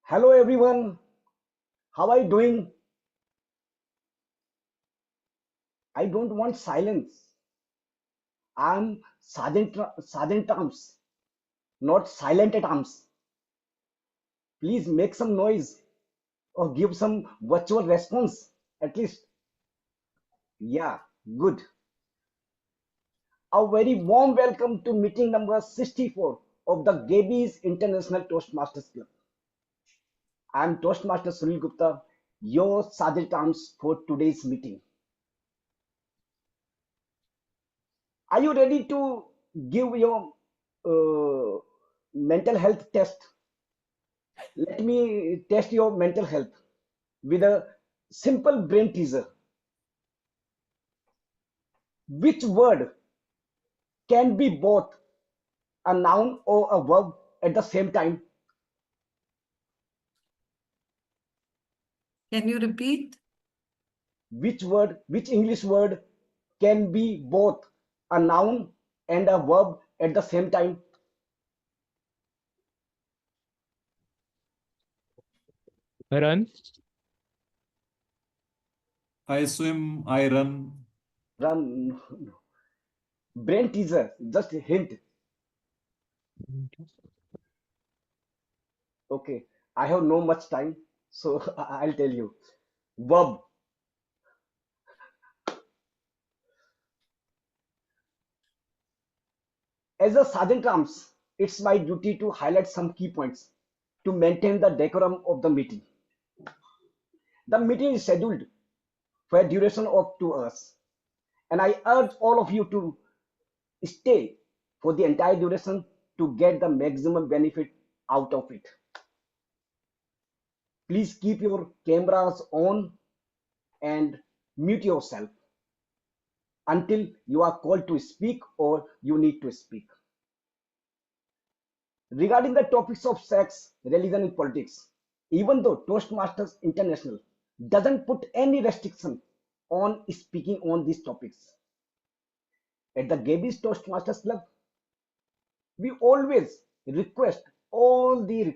Hello everyone, how are you doing? I don't want silence. I'm Sergeant Arms, not silent at arms. Please make some noise or give some virtual response at least. Yeah, good. A very warm welcome to meeting number 64 of the Gabbys International Toastmasters Club. I'm Toastmaster Sunil Gupta, your Sergeant Arms for today's meeting. Are you ready to give your mental health test? Let me test your mental health with a simple brain teaser. Which word can be both a noun or a verb at the same time? Can you repeat? Which English word can be both a noun and a verb at the same time? Run. I swim, I run. Run. Brain teaser, just a hint. Okay, I have no much time, so I'll tell you. Verb. As a sergeant arms, it's my duty to highlight some key points to maintain the decorum of the meeting. The meeting is scheduled for a duration of 2 hours, and I urge all of you to stay for the entire duration to get the maximum benefit out of it. Please keep your cameras on and mute yourself until you are called to speak or you need to speak. Regarding the topics of sex, religion, and politics, even though Toastmasters International doesn't put any restriction on speaking on these topics, at the Gabbys Toastmasters Club, we always request all the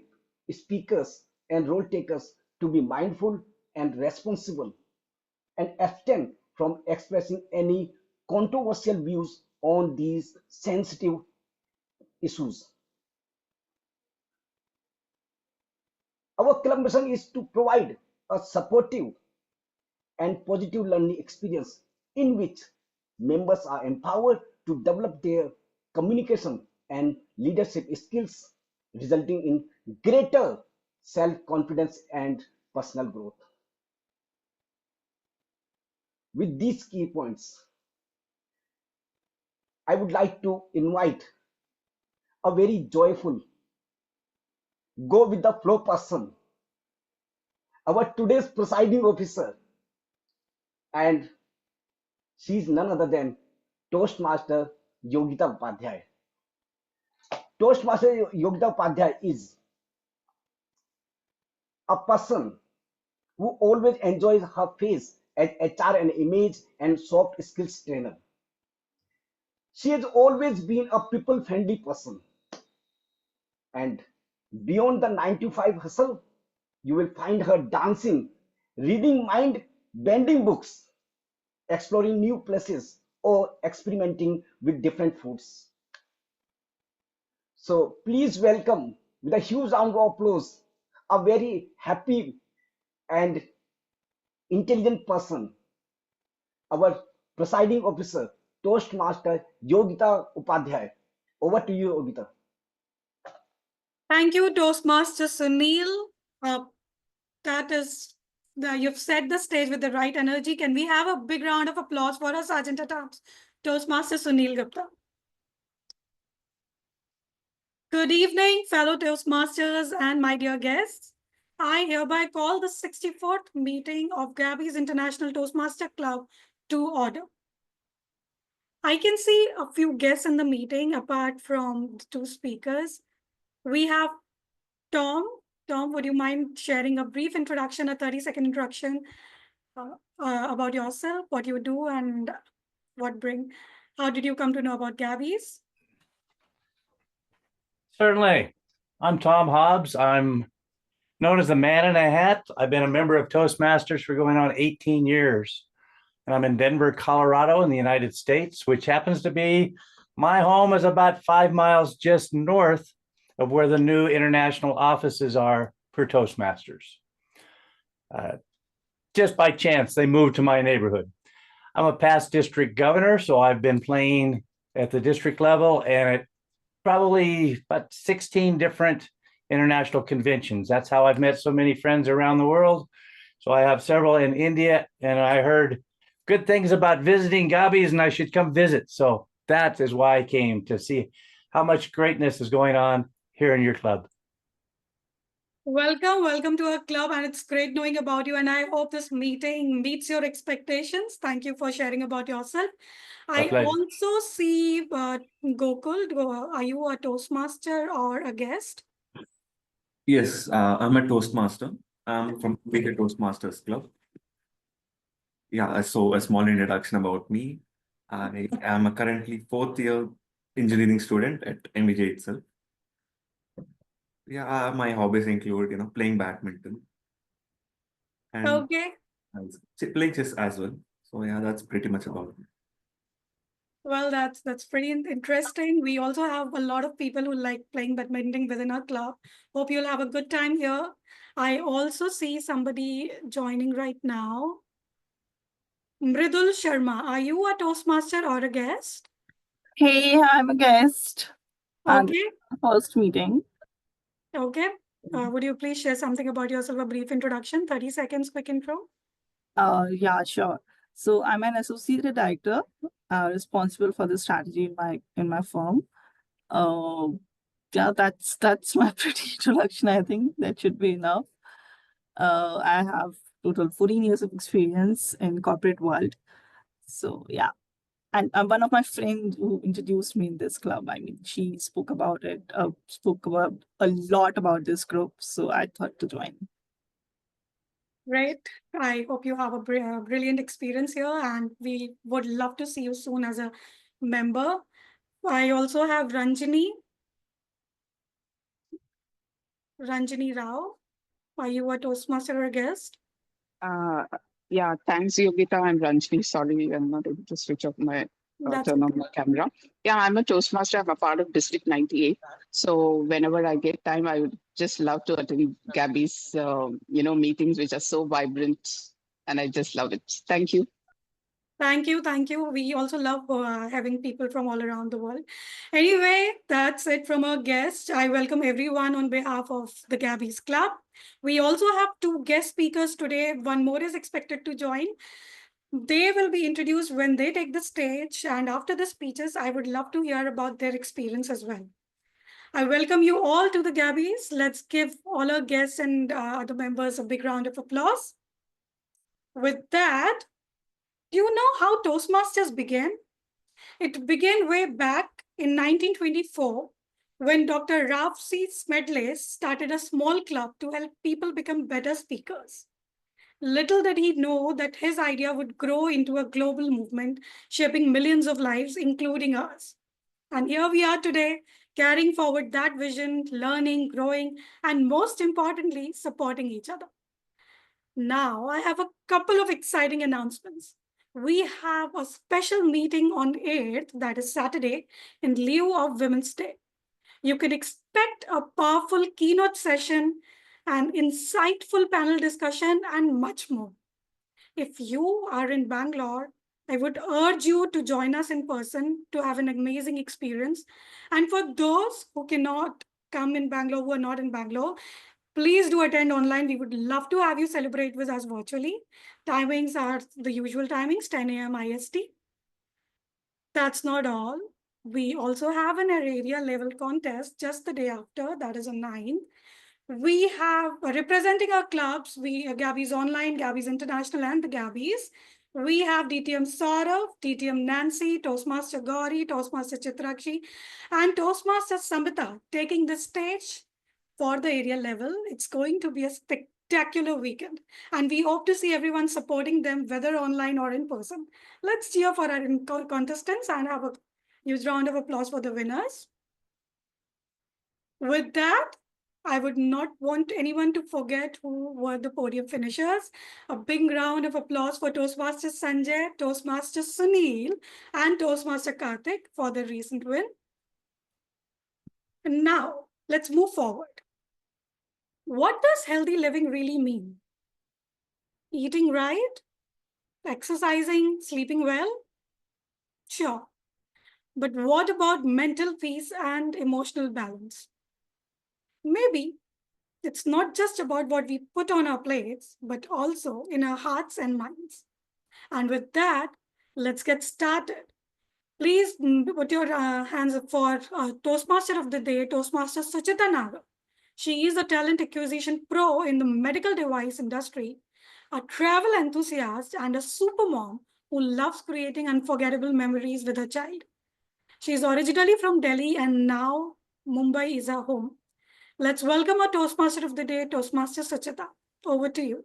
speakers and role takers to be mindful and responsible and abstain from expressing any controversial views on these sensitive issues. Our club mission is to provide a supportive and positive learning experience in which members are empowered to develop their communication and leadership skills, resulting in greater self-confidence and personal growth. With these key points, I would like to invite a very joyful, go with the flow person, our today's presiding officer, and she is none other than Toastmaster Yogita Upadhyay. Toastmaster Yogita Upadhyay is a person who always enjoys her face as HR and image and soft skills trainer. She has always been a people-friendly person. And beyond the 9 to 5 hustle, you will find her dancing, reading mind-bending books, exploring new places, or experimenting with different foods. So please welcome with a huge round of applause a very happy and intelligent person, our presiding officer, Toastmaster Yogita Upadhyay. Over to you, Yogita. Thank you, Toastmaster Sunil. You've set the stage with the right energy. Can we have a big round of applause for our Sergeant at Arms, Toastmaster Sunil Gupta? Good evening, fellow Toastmasters and my dear guests. I hereby call the 64th meeting of Gabbys International Toastmaster Club to order. I can see a few guests in the meeting apart from the two speakers. We have Tom. Tom, would you mind sharing a brief introduction, a 30-second introduction about yourself, what you do, and how did you come to know about Gabbys? Certainly. I'm Tom Hobbs. I'm known as the Man in a Hat. I've been a member of Toastmasters for going on 18 years. And I'm in Denver, Colorado in the United States, which happens to be my home is about 5 miles just north of where the new international offices are for Toastmasters. Just by chance, they moved to my neighborhood. I'm a past district governor, so I've been playing at the district level and at probably about 16 different international conventions. That's how I've met so many friends around the world. So I have several in India, and I heard good things about visiting Gabbys, and I should come visit. So that is why I came, to see how much greatness is going on here in your club. Welcome to our club, and it's great knowing about you. And I hope this meeting meets your expectations. Thank you for sharing about yourself. I pleasure. also see Gokul. Are you a Toastmaster or a guest? Yes, I'm a Toastmaster. I'm from Behre Toastmasters Club. Yeah, so a small introduction about me. I am a currently 4th-year engineering student at MVJ itself. Yeah, my hobbies include, playing badminton and Okay. playing chess as well. So yeah, that's pretty much about it. Well, that's pretty interesting. We also have a lot of people who like playing badminton within our club. Hope you'll have a good time here. I also see somebody joining right now. Mridul Sharma, are you a Toastmaster or a guest? Hey, I'm a guest. And Okay. first meeting. Okay. Would you please share something about yourself, a brief introduction, 30 seconds, quick intro? Yeah, sure. So I'm an associate director, responsible for the strategy in my firm. Yeah, that's my pretty introduction. I think that should be enough. I have total 14 years of experience in corporate world. So yeah. And one of my friends who introduced me in this club, I mean, she spoke about it, spoke about a lot about this group. So I thought to join. Great. I hope you have a brilliant experience here, and we would love to see you soon as a member. I also have Ranjini Rao. Are you a Toastmaster or a guest? Yeah, thanks, Yogita. I'm Ranjini. Sorry, I'm not able to switch off my turn on my camera. Yeah, I'm a Toastmaster. I'm a part of District 98. So whenever I get time, I would just love to attend Gabby's, meetings, which are so vibrant, and I just love it. Thank you. Thank you. We also love having people from all around the world. Anyway, that's it from our guest. I welcome everyone on behalf of the Gabbys Club. We also have 2 guest speakers today. One more is expected to join. They will be introduced when they take the stage, and after the speeches, I would love to hear about their experience as well. I welcome you all to the Gabbys. Let's give all our guests and other members a big round of applause. With that, do you know how Toastmasters began? It began way back in 1924 when Dr. Ralph C. Smedley started a small club to help people become better speakers. Little did he know that his idea would grow into a global movement, shaping millions of lives, including ours. And here we are today, carrying forward that vision, learning, growing, and most importantly, supporting each other. Now, I have a couple of exciting announcements. We have a special meeting on 8th, that is Saturday, in lieu of Women's Day. You can expect a powerful keynote session, an insightful panel discussion, and much more. If you are in Bangalore, I would urge you to join us in person to have an amazing experience. And for those who cannot come in Bangalore, who are not in Bangalore, please do attend online. We would love to have you celebrate with us virtually. Timings are the usual timings, 10 a.m. IST. That's not all. We also have an area level contest just the day after, that is on 9th. We have representing our clubs, Gabbys Online, Gabbys International, and the Gabbys. We have DTM Sourav, DTM Nancy, Toastmaster Gauri, Toastmaster Chitrakshi, and Toastmaster Samita taking the stage for the area level. It's going to be a spectacular weekend, and we hope to see everyone supporting them, whether online or in person. Let's cheer for our contestants and have a huge round of applause for the winners. With that, I would not want anyone to forget who were the podium finishers. A big round of applause for Toastmaster Sanjay, Toastmaster Sunil, and Toastmaster Karthik for their recent win. And now, let's move forward. What does healthy living really mean? Eating right? Exercising? Sleeping well? Sure. But what about mental peace and emotional balance? Maybe it's not just about what we put on our plates, but also in our hearts and minds. And with that, let's get started. Please put your hands up for Toastmaster of the Day, Toastmaster Suchita Nagar. She is a talent acquisition pro in the medical device industry, a travel enthusiast, and a super mom who loves creating unforgettable memories with her child. She is originally from Delhi and now Mumbai is her home. Let's welcome our Toastmaster of the Day, Toastmaster Suchita. Over to you.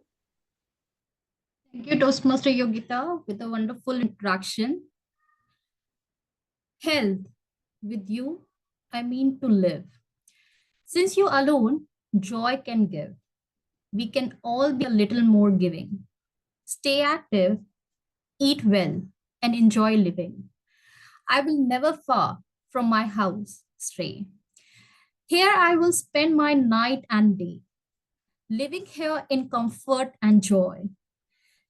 Thank you, Toastmaster Yogita, with a wonderful introduction. Health. With you, I mean to live. Since you alone, joy can give. We can all be a little more giving. Stay active, eat well, and enjoy living. I will never far from my house stray. Here I will spend my night and day, living here in comfort and joy.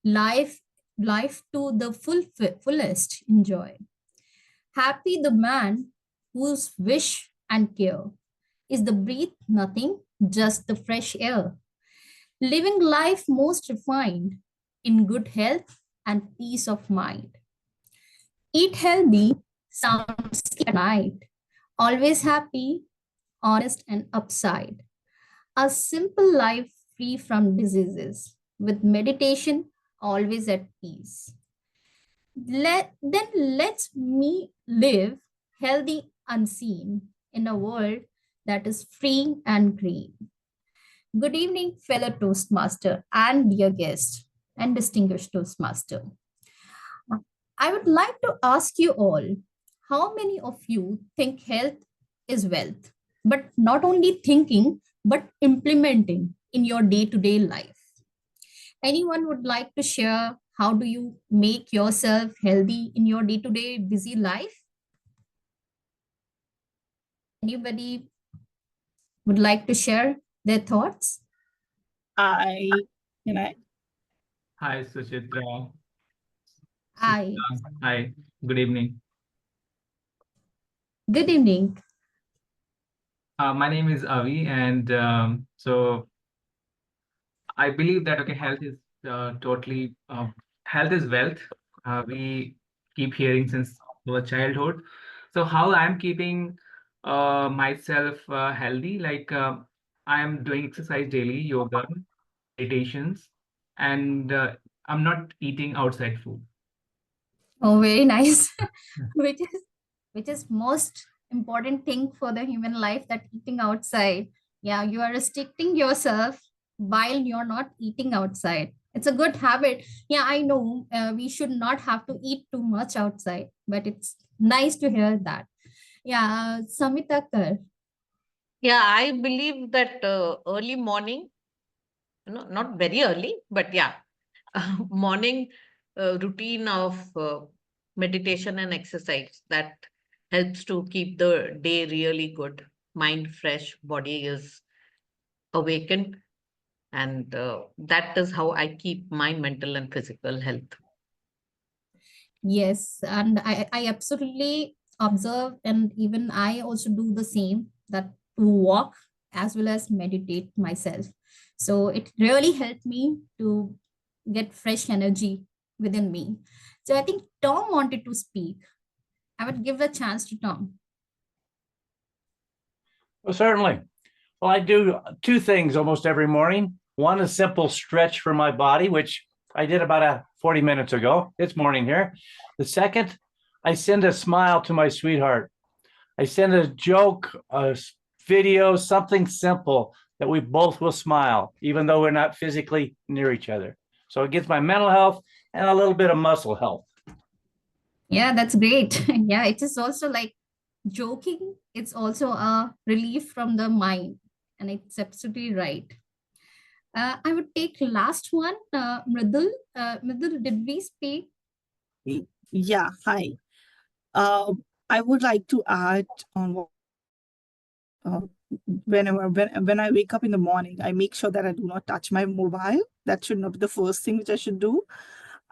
Life to the fullest enjoy. Happy the man whose wish and care is the breathe nothing, just the fresh air. Living life most refined in good health and peace of mind. Eat healthy, sound sleep at night. Always happy, honest and upside. A simple life free from diseases. With meditation, always at peace. Let's me live healthy unseen in a world that is free and green. Good evening, fellow Toastmaster and dear guest and distinguished Toastmaster. I would like to ask you all, how many of you think health is wealth, but not only thinking, but implementing in your day-to-day life? Anyone would like to share how do you make yourself healthy in your day-to-day busy life? Anybody would like to share their thoughts? Can I? Hi, Suchitra. Hi. Hi, good evening. Good evening. My name is Avi, and so I believe that health is totally health is wealth. We keep hearing since our childhood. So how I'm keeping myself healthy, like I am doing exercise daily, yoga, meditations, and I'm not eating outside food. Oh, very nice. which is most important thing for the human life, that eating outside. Yeah, you are restricting yourself while you're not eating outside. It's a good habit. Yeah, I know we should not have to eat too much outside, but it's nice to hear that. Yeah, Samita Kar. Yeah, I believe that early morning, not very early, but yeah, morning routine of meditation and exercise that helps to keep the day really good, mind fresh, body is awakened, and that is how I keep my mental and physical health. Yes, and I absolutely observe, and even I also do the same, that to walk as well as meditate myself. So it really helped me to get fresh energy within me. So I think Tom wanted to speak. I would give a chance to Tom. Well, certainly. Well, I do two things almost every morning. One, a simple stretch for my body, which I did about 40 minutes ago. It's morning here. The second, I send a smile to my sweetheart. I send a joke, a video, something simple that we both will smile, even though we're not physically near each other. So it gets my mental health and a little bit of muscle health. Yeah, that's great. Yeah, it is also like joking. It's also a relief from the mind. and it's absolutely right. I would take last one, Mridul. Mridul, did we speak? Yeah, hi. I would like to add on what when I wake up in the morning, I make sure that I do not touch my mobile. That should not be the first thing which I should do,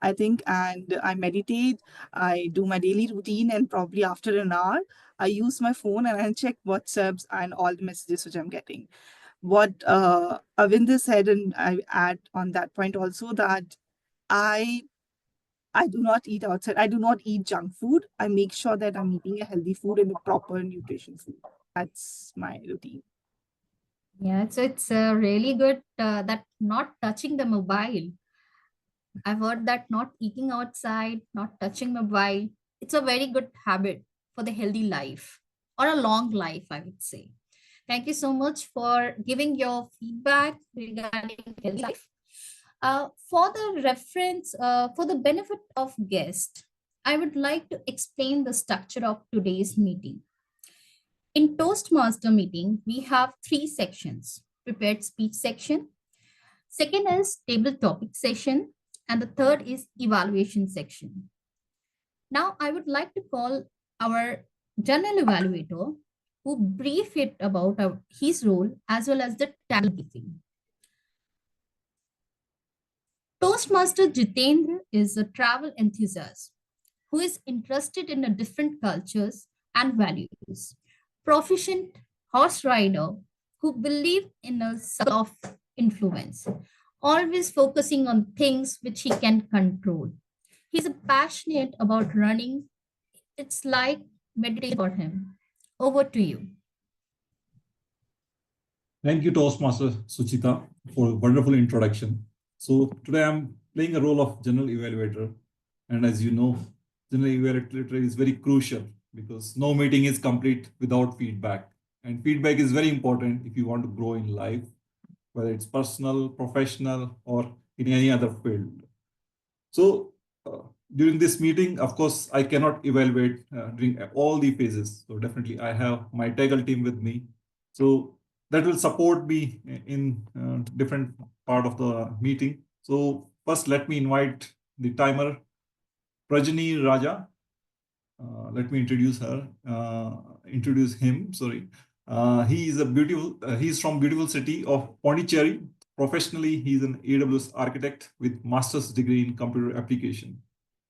I think. And I meditate, I do my daily routine, and probably after an hour, I use my phone and I check WhatsApps and all the messages which I'm getting. What Avinder said, and I add on that point also, that I do not eat outside. I do not eat junk food. I make sure that I'm eating a healthy food and a proper nutrition food. That's my routine. Yeah, so it's really good that not touching the mobile. I've heard that not eating outside, not touching mobile, it's a very good habit for the healthy life or a long life, I would say. Thank you so much for giving your feedback regarding healthy life. For the reference, for the benefit of guests, I would like to explain the structure of today's meeting. In Toastmaster meeting, we have 3 sections: prepared speech section, second is table topic session, and the third is evaluation section. Now, I would like to call our general evaluator who brief it about his role as well as the TAGL briefing. Toastmaster Jitendra is a travel enthusiast who is interested in the different cultures and values. Proficient horse rider who believe in a circle of influence, always focusing on things which he can control. He's passionate about running. It's like meditation for him. Over to you. Thank you, Toastmaster Suchita, for a wonderful introduction. So today I'm playing a role of General Evaluator. And as you know, General Evaluator is very crucial because no meeting is complete without feedback. And feedback is very important if you want to grow in life, whether it's personal, professional, or in any other field. So during this meeting, of course, I cannot evaluate during all the phases. So definitely I have my TAGL team with me. So that will support me in different part of the meeting. So first, let me invite the timer, Pajani Raja. Let me introduce him, sorry. He is he's from beautiful city of Pondicherry. Professionally, he's an AWS architect with master's degree in computer application.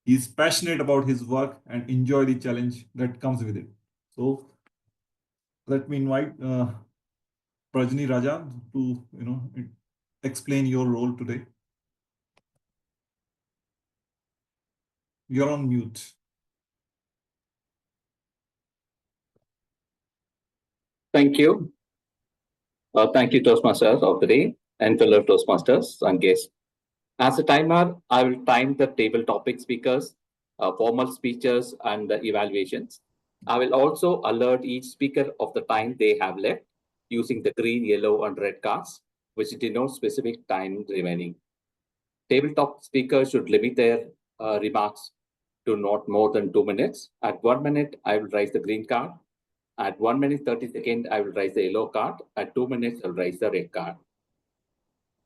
He's passionate about his work and enjoy the challenge that comes with it. So let me invite Pajani Raja to explain your role today. You're on mute. Thank you. Thank you, Toastmasters of the day and fellow Toastmasters and guests. As a timer, I will time the table topic speakers, formal speeches, and the evaluations. I will also alert each speaker of the time they have left using the green, yellow, and red cards, which denote specific time remaining. Tabletop speakers should limit their remarks to not more than 2 minutes. At 1 minute, I will raise the green card. At 1 minute 30 seconds, I will raise the yellow card. At 2 minutes, I will raise the red card.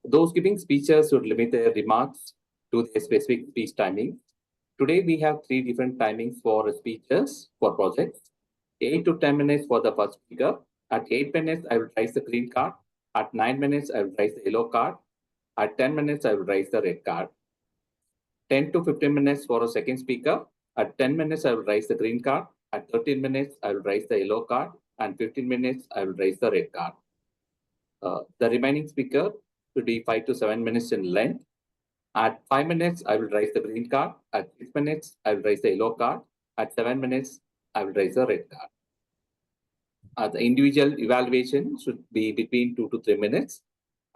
Those giving speeches should limit their remarks to their specific speech timing. Today, we have 3 different timings for speeches for projects. 8 to 10 minutes for the first speaker. At 8 minutes, I will raise the green card. At 9 minutes, I will raise the yellow card. At 10 minutes, I will raise the red card. 10 to 15 minutes for a second speaker. At 10 minutes, I will raise the green card. At 13 minutes, I will raise the yellow card. And 15 minutes, I will raise the red card. The remaining speaker should be 5 to 7 minutes in length. At 5 minutes, I will raise the green card. At 6 minutes, I will raise the yellow card. At 7 minutes, I will raise the red card. The individual evaluation should be between 2 to 3 minutes.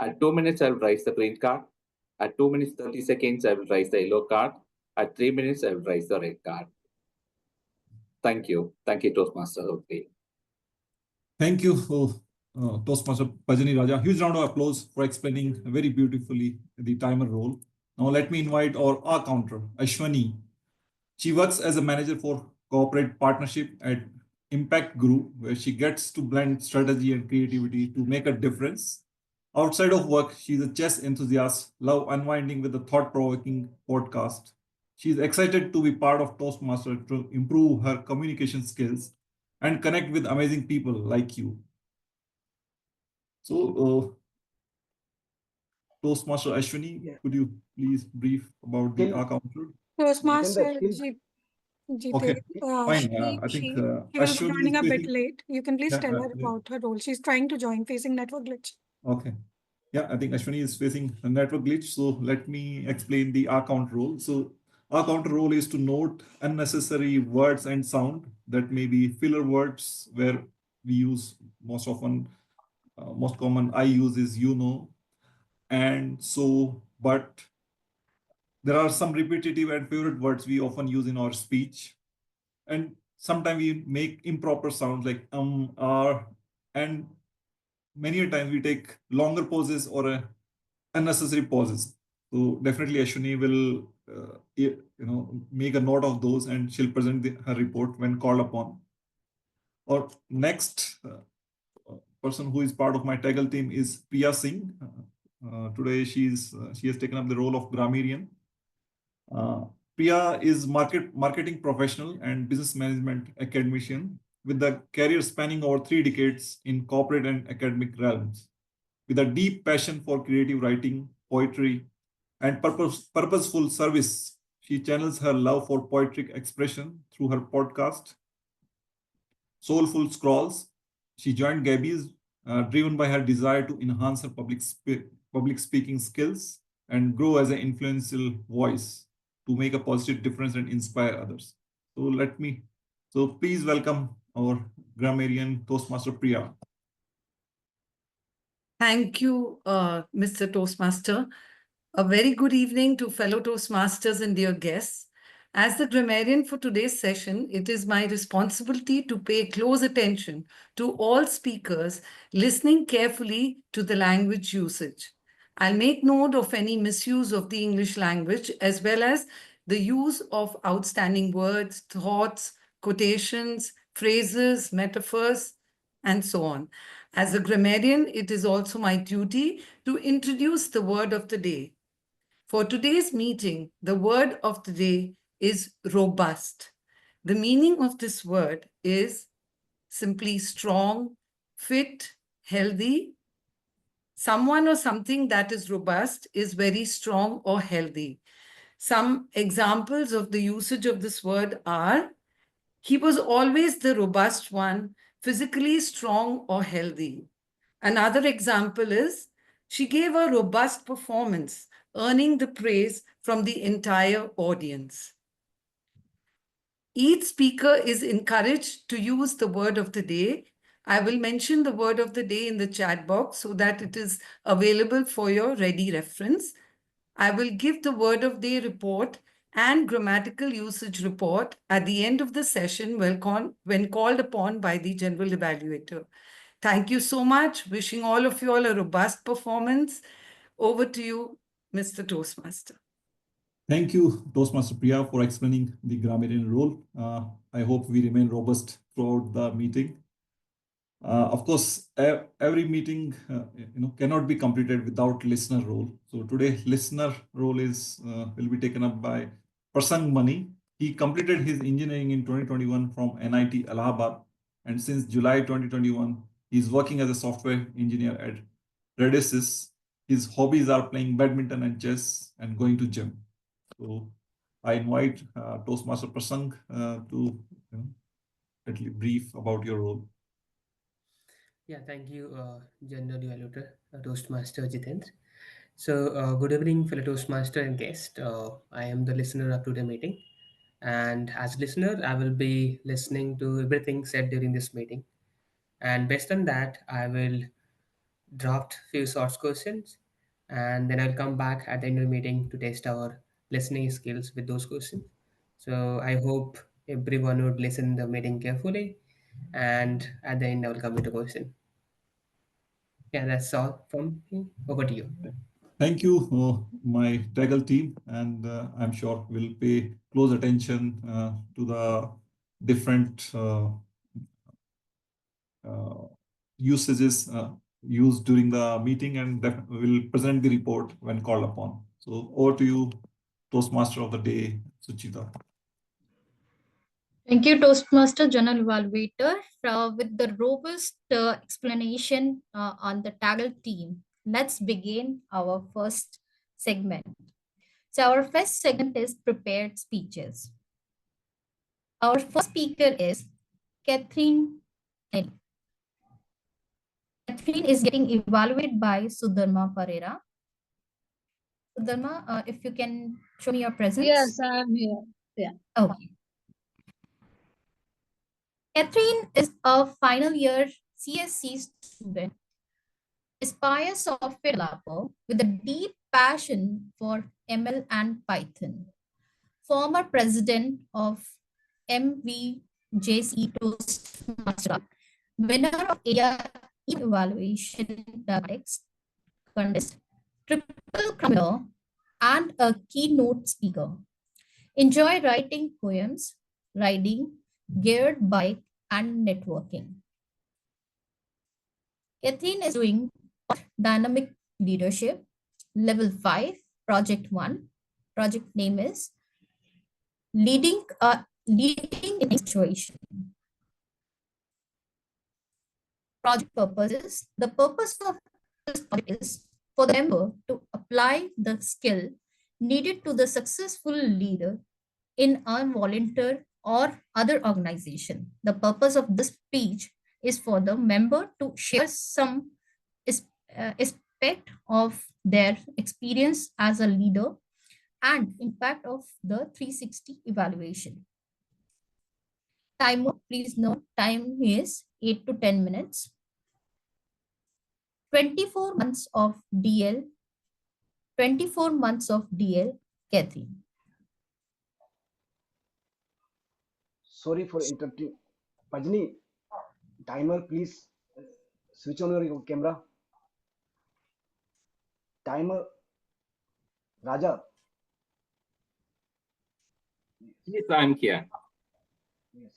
At 2 minutes, I will raise the green card. At 2 minutes 30 seconds, I will raise the yellow card. At 3 minutes, I will raise the red card. Thank you. Thank you, Toastmaster. Okay. Thank you, Toastmaster Pajani Raja. Huge round of applause for explaining very beautifully the timer role. Now let me invite our counter, Ashwini. She works as a manager for corporate partnership at impact group where she gets to blend strategy and creativity to make a difference. Outside of work, she's a chess enthusiast, love unwinding with a thought-provoking podcast. She's excited to be part of Toastmasters to improve her communication skills and connect with amazing people like you. So, Toastmaster Ashwini, could you please brief about the counter? Toastmaster Okay, fine. I think she will be Ashwini joining is a bit facing. late. You can please Yeah, tell her about her role. She's trying to join, facing network glitch. Okay. Yeah, I think Ashwini is facing a network glitch. So let me explain the account role. So our counter role is to note unnecessary words and sound that may be filler words where we use most often, most common I use is you know, and so, but there are some repetitive and favorite words we often use in our speech. And sometimes we make improper sounds like are, and many a times we take longer pauses or unnecessary pauses. So definitely Ashwini will make a note of those and she'll present her report when called upon. Or next person who is part of my TAGL team is Priya Singh. Today she has taken up the role of grammarian. Priya is marketing professional and business management academician with a career spanning over 3 decades in corporate and academic realms. With a deep passion for creative writing, poetry, and purposeful service, she channels her love for poetic expression through her podcast, Soulful Scrolls. She joined Gabbys, driven by her desire to enhance her public speaking skills and grow as an influential voice to make a positive difference and inspire others. So please welcome our grammarian Toastmaster Priya. Thank you, Mr. Toastmaster. A very good evening to fellow Toastmasters and dear guests. As the grammarian for today's session, it is my responsibility to pay close attention to all speakers, listening carefully to the language usage. I'll make note of any misuse of the English language, as well as the use of outstanding words, thoughts, quotations, phrases, metaphors, and so on. As a grammarian, it is also my duty to introduce the word of the day. For today's meeting, the word of the day is robust. The meaning of this word is simply strong, fit, healthy. Someone or something that is robust is very strong or healthy. Some examples of the usage of this word are, he was always the robust one, physically strong or healthy. Another example is, she gave a robust performance, earning the praise from the entire audience. Each speaker is encouraged to use the word of the day. I will mention the word of the day in the chat box so that it is available for your ready reference. I will give the word of day report and grammatical usage report at the end of the session when called upon by the general evaluator. Thank you so much. Wishing all of you all a robust performance. Over to you, Mr. Toastmaster. Thank you, Toastmaster Priya, for explaining the grammarian role. I hope we remain robust throughout the meeting. Of course, every meeting cannot be completed without listener role. So today, listener role will be taken up by Prasang Mani. He completed his engineering in 2021 from NIT Allahabad, and since July 2021, he's working as a software engineer at Redis. His hobbies are playing badminton and chess and going to gym. So I invite Toastmaster Prasang to at least brief about your role. Yeah, thank you, General Evaluator, Toastmaster Jitendra. So, good evening, fellow Toastmaster and guest. I am the listener of today's meeting. And as listener, I will be listening to everything said during this meeting. And based on that, I will draft few short questions. And then I'll come back at the end of the meeting to test our listening skills with those questions. So I hope everyone would listen the meeting carefully. And at the end, I will come with a question. Yeah, that's all from me. Over to you. Thank you, my TAGL team, and I'm sure we'll pay close attention to the different usages used during the meeting, and will present the report when called upon. So over to you, Toastmaster of the day, Suchita. Thank you, Toastmaster General Evaluator, with the robust explanation on the TAGL team. Let's begin our first segment. So our first segment is prepared speeches. Our first speaker is Catherine N. Catherine is getting evaluated by Sudharma Perera. Sudharma, if you can show me your presence. Yes, I'm here. Yeah. Okay. Catherine is a final year CSC student, aspires software developer with a deep passion for ML and Python. Former president of MVJC Toastmaster, winner of Area Evaluation Dialectics Contest, triple crowner, and a keynote speaker. Enjoy writing poems, riding, geared bike, and networking. Catherine is doing dynamic leadership, level 5, project 1. Project name is leading in a situation. Project purposes. The purpose of this project is for the member to apply the skill needed to the successful leader in a volunteer or other organization. The purpose of this speech is for the member to share some aspect of their experience as a leader and impact of the 360 evaluation. Time, please note, time is 8 to 10 minutes. 24 months of DL, 24 months of DL, Catherine. Sorry for interrupting. Pajani, timer, please switch on your camera. Timer. Raja. Yes, I'm here. Yes.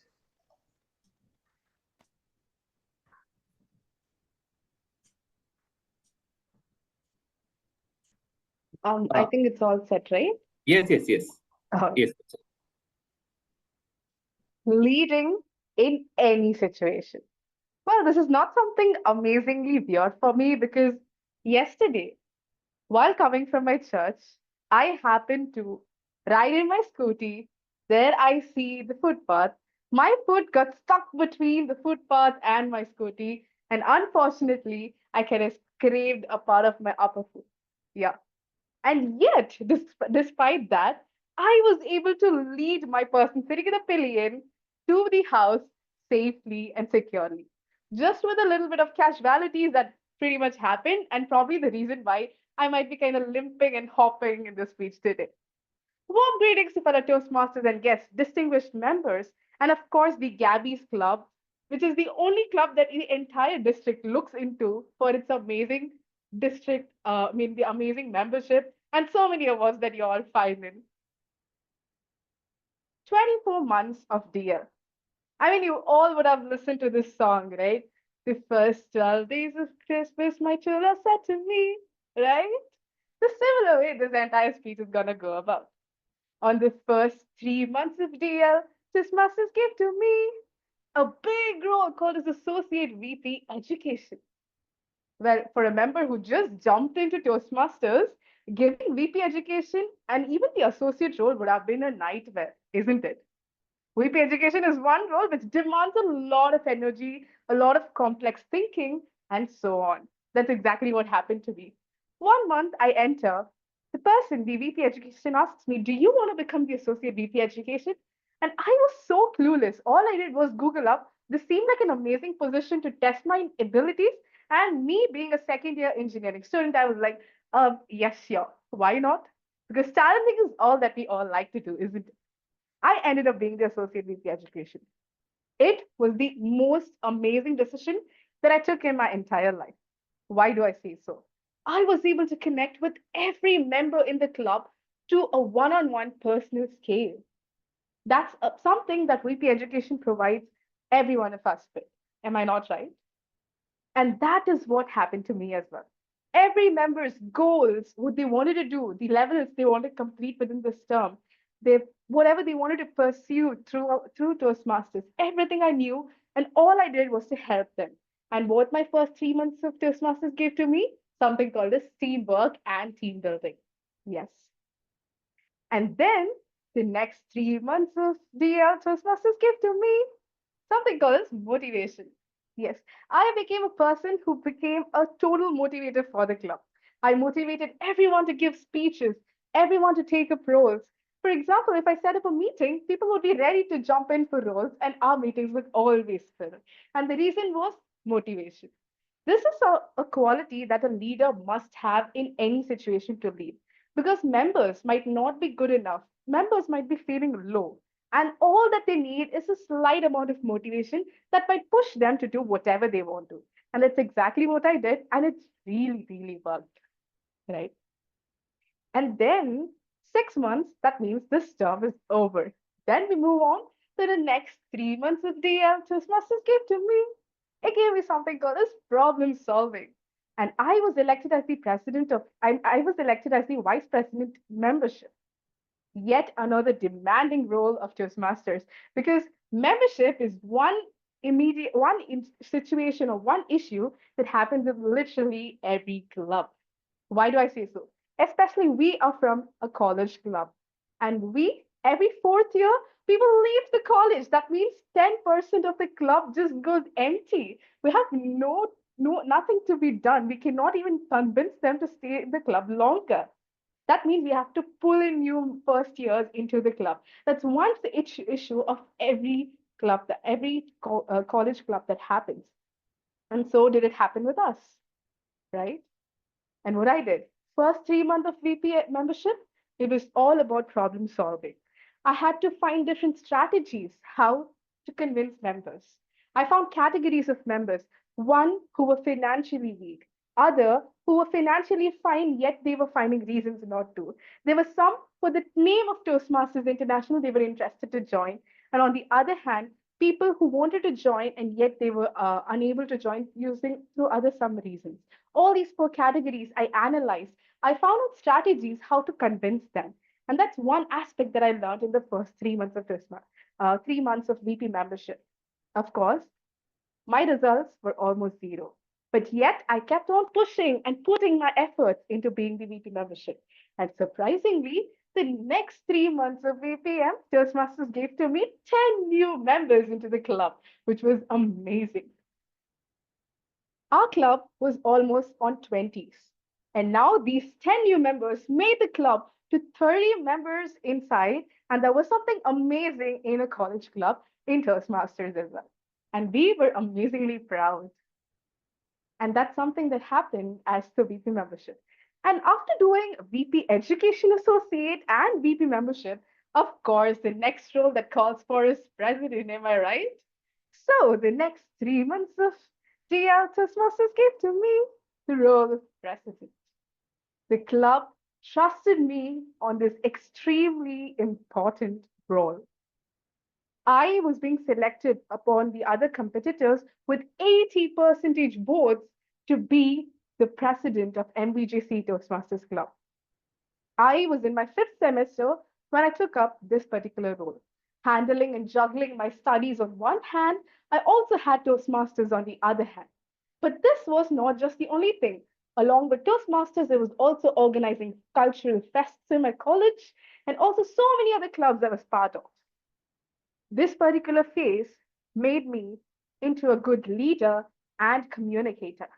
I think it's all set, right? Yes. Yes. Leading in any situation. Well, this is not something amazingly weird for me because yesterday, while coming from my church, I happened to ride in my scooty. There I see the footpath. My foot got stuck between the footpath and my scooty, and unfortunately, I kind of scraped a part of my upper foot. Yeah. And yet, despite that, I was able to lead my person sitting in the pillion to the house safely and securely. Just with a little bit of casualties that pretty much happened, and probably the reason why I might be kind of limping and hopping in this speech today. Warm greetings to fellow Toastmasters and guests, distinguished members, and of course the Gabbys Club, which is the only club that the entire district looks into for its amazing district, the amazing membership, and so many awards that you all find in. 24 months of DL. I mean, you all would have listened to this song, right? The first 12 days of Christmas, my true love said to me, right? The similar way this entire speech is gonna go about. On the first 3 months of DL, Toastmasters gave to me a big role called as Associate VP Education. Well, for a member who just jumped into Toastmasters, giving VP Education and even the associate role would have been a nightmare, isn't it? VP Education is one role which demands a lot of energy, a lot of complex thinking, and so on. That's exactly what happened to me. 1 month I enter, the person, the VP Education, asks me, do you want to become the Associate VP Education? And I was so clueless. All I did was Google up. This seemed like an amazing position to test my abilities. And me being a second year engineering student, I was like, yes, sure. Why not? Because talenting is all that we all like to do, isn't it? I ended up being the Associate VP Education. It was the most amazing decision that I took in my entire life. Why do I say so? I was able to connect with every member in the club to a one-on-one personal scale. That's something that VP Education provides every one of us with. Am I not right? And that is what happened to me as well. Every member's goals, what they wanted to do, the levels they want to complete within this term, whatever they wanted to pursue through Toastmasters, everything I knew, and all I did was to help them. And what my first 3 months of Toastmasters gave to me, something called as teamwork and team building. Yes. And then the next 3 months of DL Toastmasters gave to me something called as motivation. Yes, I became a person who became a total motivator for the club. I motivated everyone to give speeches, everyone to take up roles. For example, if I set up a meeting, people would be ready to jump in for roles, and our meetings would always fill. And the reason was motivation. This is a quality that a leader must have in any situation to lead, because members might not be good enough, members might be feeling low, and all that they need is a slight amount of motivation that might push them to do whatever they want to. And that's exactly what I did, and it's really, really worked, right? And then 6 months, that means this term is over. Then we move on to the next 3 months of DL Toastmasters gave to me. It gave me something called as problem solving. And I was elected as the I was elected as the vice president membership. Yet another demanding role of Toastmasters, because membership is one situation or one issue that happens in literally every club. Why do I say so? Especially we are from a college club, and every fourth year, people leave the college. That means 10% of the club just goes empty. We have nothing to be done. We cannot even convince them to stay in the club longer. That means we have to pull in new first years into the club. That's one issue of every club, every college club that happens. And so did it happen with us, right? And what I did, first 3 months of VP membership, it was all about problem solving. I had to find different strategies how to convince members. I found categories of members, one who were financially weak, other who were financially fine, yet they were finding reasons not to. There were some, for the name of Toastmasters International, they were interested to join. And on the other hand, people who wanted to join and yet they were unable to join through other some reasons. All these four categories I analyzed. I found out strategies how to convince them. And that's one aspect that I learned in the first 3 months of Toastmasters, 3 months of VP membership. Of course, my results were almost zero. But yet I kept on pushing and putting my efforts into being the VP membership. And surprisingly, the next 3 months of VPM, Toastmasters gave to me 10 new members into the club, which was amazing. Our club was almost on 20s. And now these 10 new members made the club to 30 members inside. And there was something amazing in a college club in Toastmasters as well. And we were amazingly proud. And that's something that happened as the VP membership. And after doing VP Education Associate and VP membership, of course, the next role that calls for is President, am I right? So the next 3 months of DL Toastmasters gave to me the role of President. The club trusted me on this extremely important role. I was being selected upon the other competitors with 80% votes to be the president of MVJC Toastmasters Club. I was in my 5th semester when I took up this particular role. Handling and juggling my studies on one hand, I also had Toastmasters on the other hand. But this was not just the only thing. Along with Toastmasters, I was also organizing cultural fests in my college and also so many other clubs I was part of. This particular phase made me into a good leader and communicator.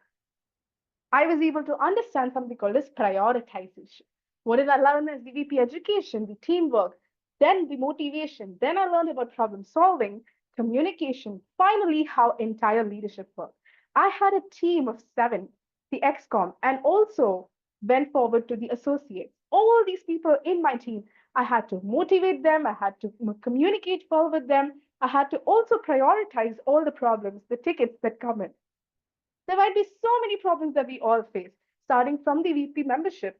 I was able to understand something called as prioritization. What did I learn as the VP education, the teamwork, then the motivation. Then I learned about problem solving, communication, finally how entire leadership worked. I had a team of 7, the XCOM, and also went forward to the associates. All these people in my team, I had to motivate them. I had to communicate well with them. I had to also prioritize all the problems, the tickets that come in. There might be so many problems that we all face, starting from the VP membership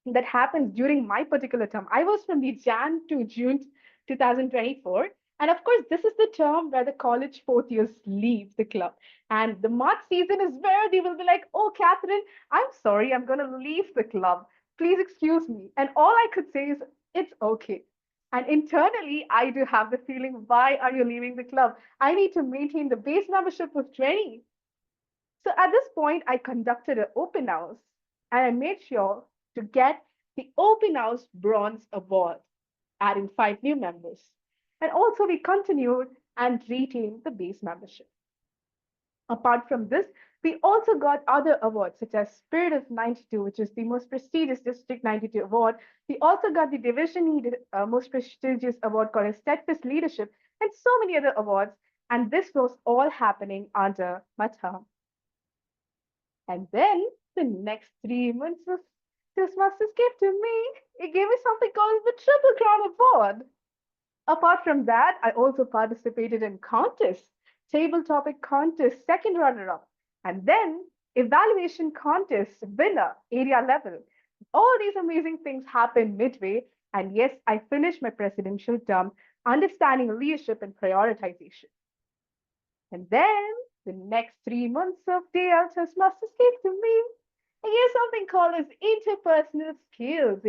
that happens during my particular term. I was from the Jan to June 2024, And of course, this is the term where the college fourth years leave the club. And the March season is where they will be like, oh, Catherine, I'm sorry, I'm going to leave the club. Please excuse me. And all I could say is, it's okay. And internally, I do have the feeling, why are you leaving the club? I need to maintain the base membership of 20. So at this point, I conducted an open house and I made sure to get the open house bronze award, adding 5 new members. And also, we continued and retained the base membership. Apart from this, we also got other awards such as Spirit of 92, which is the most prestigious District 92 award. We also got the Division E most prestigious award called as Steadfast Leadership, and so many other awards. And this was all happening under my term. And then the next 3 months of Toastmasters gave to me. It gave me something called the Triple Crown Award. Apart from that, I also participated in contests, table topic contest, second runner-up, and then evaluation contest, winner, area level. All these amazing things happened midway. And yes, I finished my presidential term understanding leadership and prioritization. And then the next 3 months of DL Toastmasters came to me. I gave something called as interpersonal skills.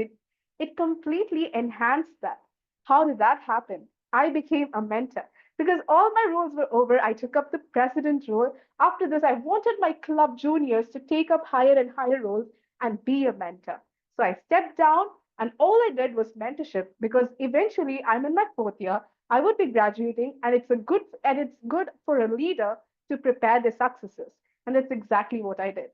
It completely enhanced that. How did that happen? I became a mentor. Because all my roles were over, I took up the president role. After this, I wanted my club juniors to take up higher and higher roles and be a mentor. So I stepped down and all I did was mentorship because eventually I'm in my fourth year. I would be graduating and it's good for a leader to prepare their successors. And that's exactly what I did.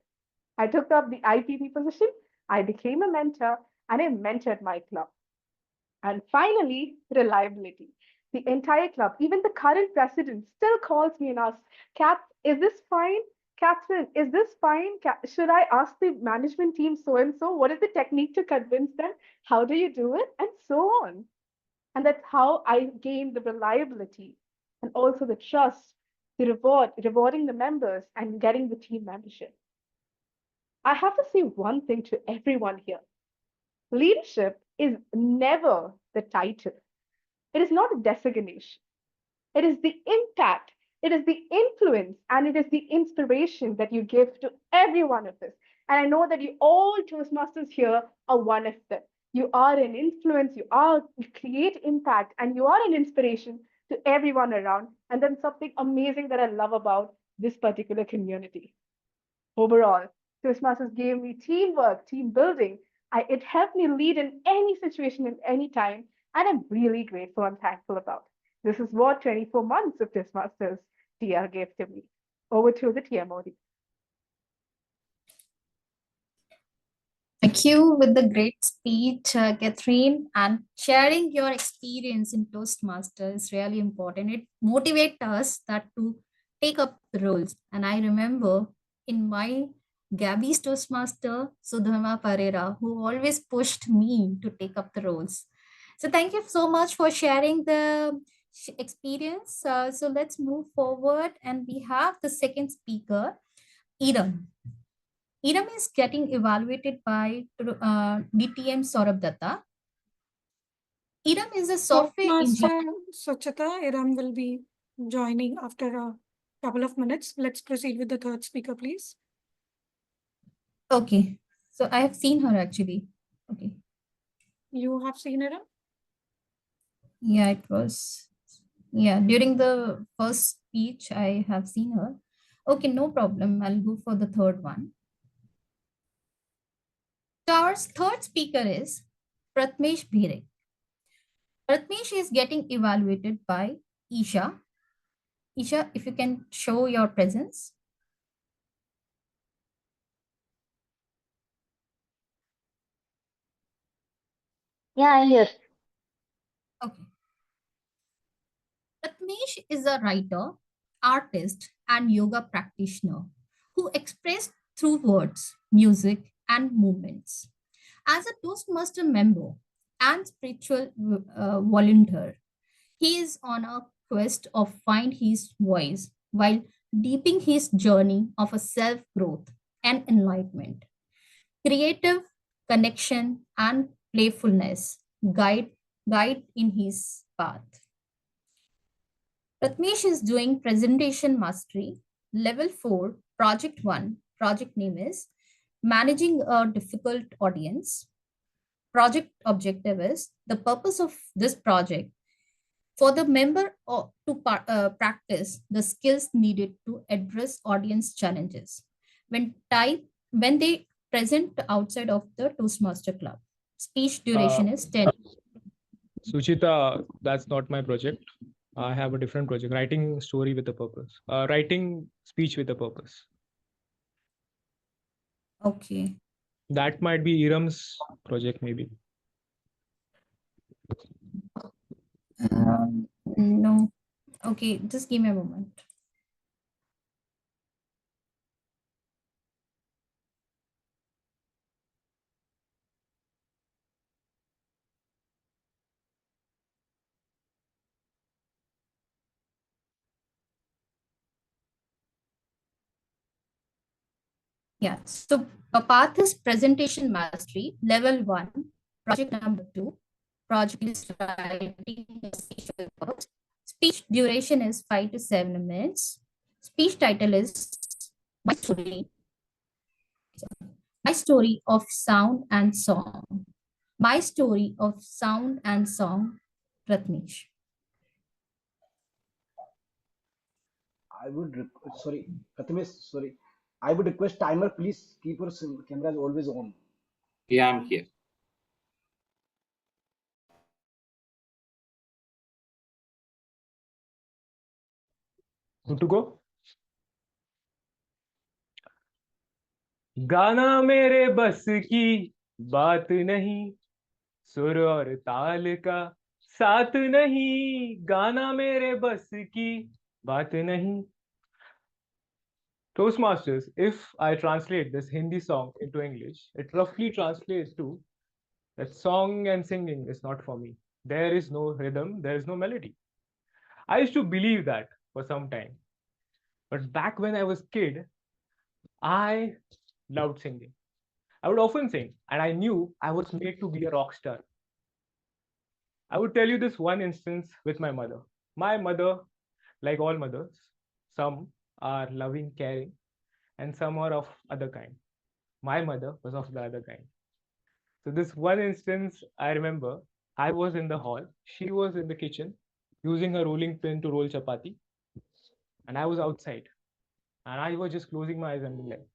I took up the IPP position, I became a mentor, and I mentored my club. And finally, reliability. The entire club, even the current president, still calls me and asks, Kat, is this fine? Catherine, is this fine? Should I ask the management team so and so? What is the technique to convince them? How do you do it? And so on. And that's how I gained the reliability and also the trust, the rewarding the members and getting the team membership. I have to say one thing to everyone here. Leadership is never the title. It is not a designation. It is the impact, it is the influence, and it is the inspiration that you give to every one of us. And I know that you all Toastmasters here are one of them. You are an influence, you create impact, and you are an inspiration to everyone around. And then something amazing that I love about this particular community. Overall, Toastmasters gave me teamwork, team building. It helped me lead in any situation in any time, and I'm really grateful and thankful about. This is what 24 months of Toastmasters TR gave to me. Over to the TMOD. Thank you with the great speech, Catherine, and sharing your experience in Toastmasters is really important. It motivates us that to take up the roles. And I remember in my Gabbys Toastmaster, Sudharma Perera, who always pushed me to take up the roles. So thank you so much for sharing the experience. So let's move forward, and we have the second speaker, Idam. Idam is getting evaluated by DTM Sourav Dutta. Idam is a software engineer. Suchita, Idam will be joining after a couple of minutes. Let's proceed with the third speaker, please. Okay, so I have seen her actually. Okay. You have seen Idam? Yeah, it was. Yeah, during the first speech, I have seen her. Okay, no problem. I'll go for the third one. So our third speaker is Pratmesh Behre. Pratmesh is getting evaluated by Isha. Isha, if you can show your presence. Yeah, yes. Okay. Pratmesh is a writer, artist, and yoga practitioner who expressed through words, music, and movements. As a Toastmaster member and spiritual volunteer, he is on a quest of find his voice while deepening his journey of a self-growth and enlightenment. Creative connection and playfulness guide in his path. Pratmesh is doing presentation mastery, level 4, project 1. Project name is managing a difficult audience. Project objective is the purpose of this project for the member to practice the skills needed to address audience challenges when they present outside of the Toastmaster Club. Speech duration is 10. Suchita, that's not my project. I have a different project, writing story with a purpose, writing speech with a purpose. Okay. That might be Iram's project, maybe. No. Okay, just give me a moment. Yeah, so a path is presentation mastery, level 1, project number 2. Project is writing a speech with purpose. Speech duration is 5 to 7 minutes. Speech title is My Story. My Story of Sound and Song. My Story of Sound and Song, Pratmesh. I would sorry, Prathamesh, sorry. I would request timer, please keep your cameras always on. Yeah, I'm here. Good to go? गाना मेरे बस की बात नहीं, सुर और ताल का साथ नहीं, गाना मेरे बस की बात नहीं. Toastmasters, if I translate this Hindi song into English, it roughly translates to that song and singing is not for me. There is no rhythm, there is no melody. I used to believe that for some time. But back when I was a kid, I loved singing. I would often sing, and I knew I was made to be a rock star. I would tell you this one instance with my mother. My mother, like all mothers, some are loving, caring, and some are of other kind. My mother was of the other kind. So this one instance, I remember, I was in the hall, she was in the kitchen, using a rolling pin to roll chapati, and I was outside, and I was just closing my eyes and being like,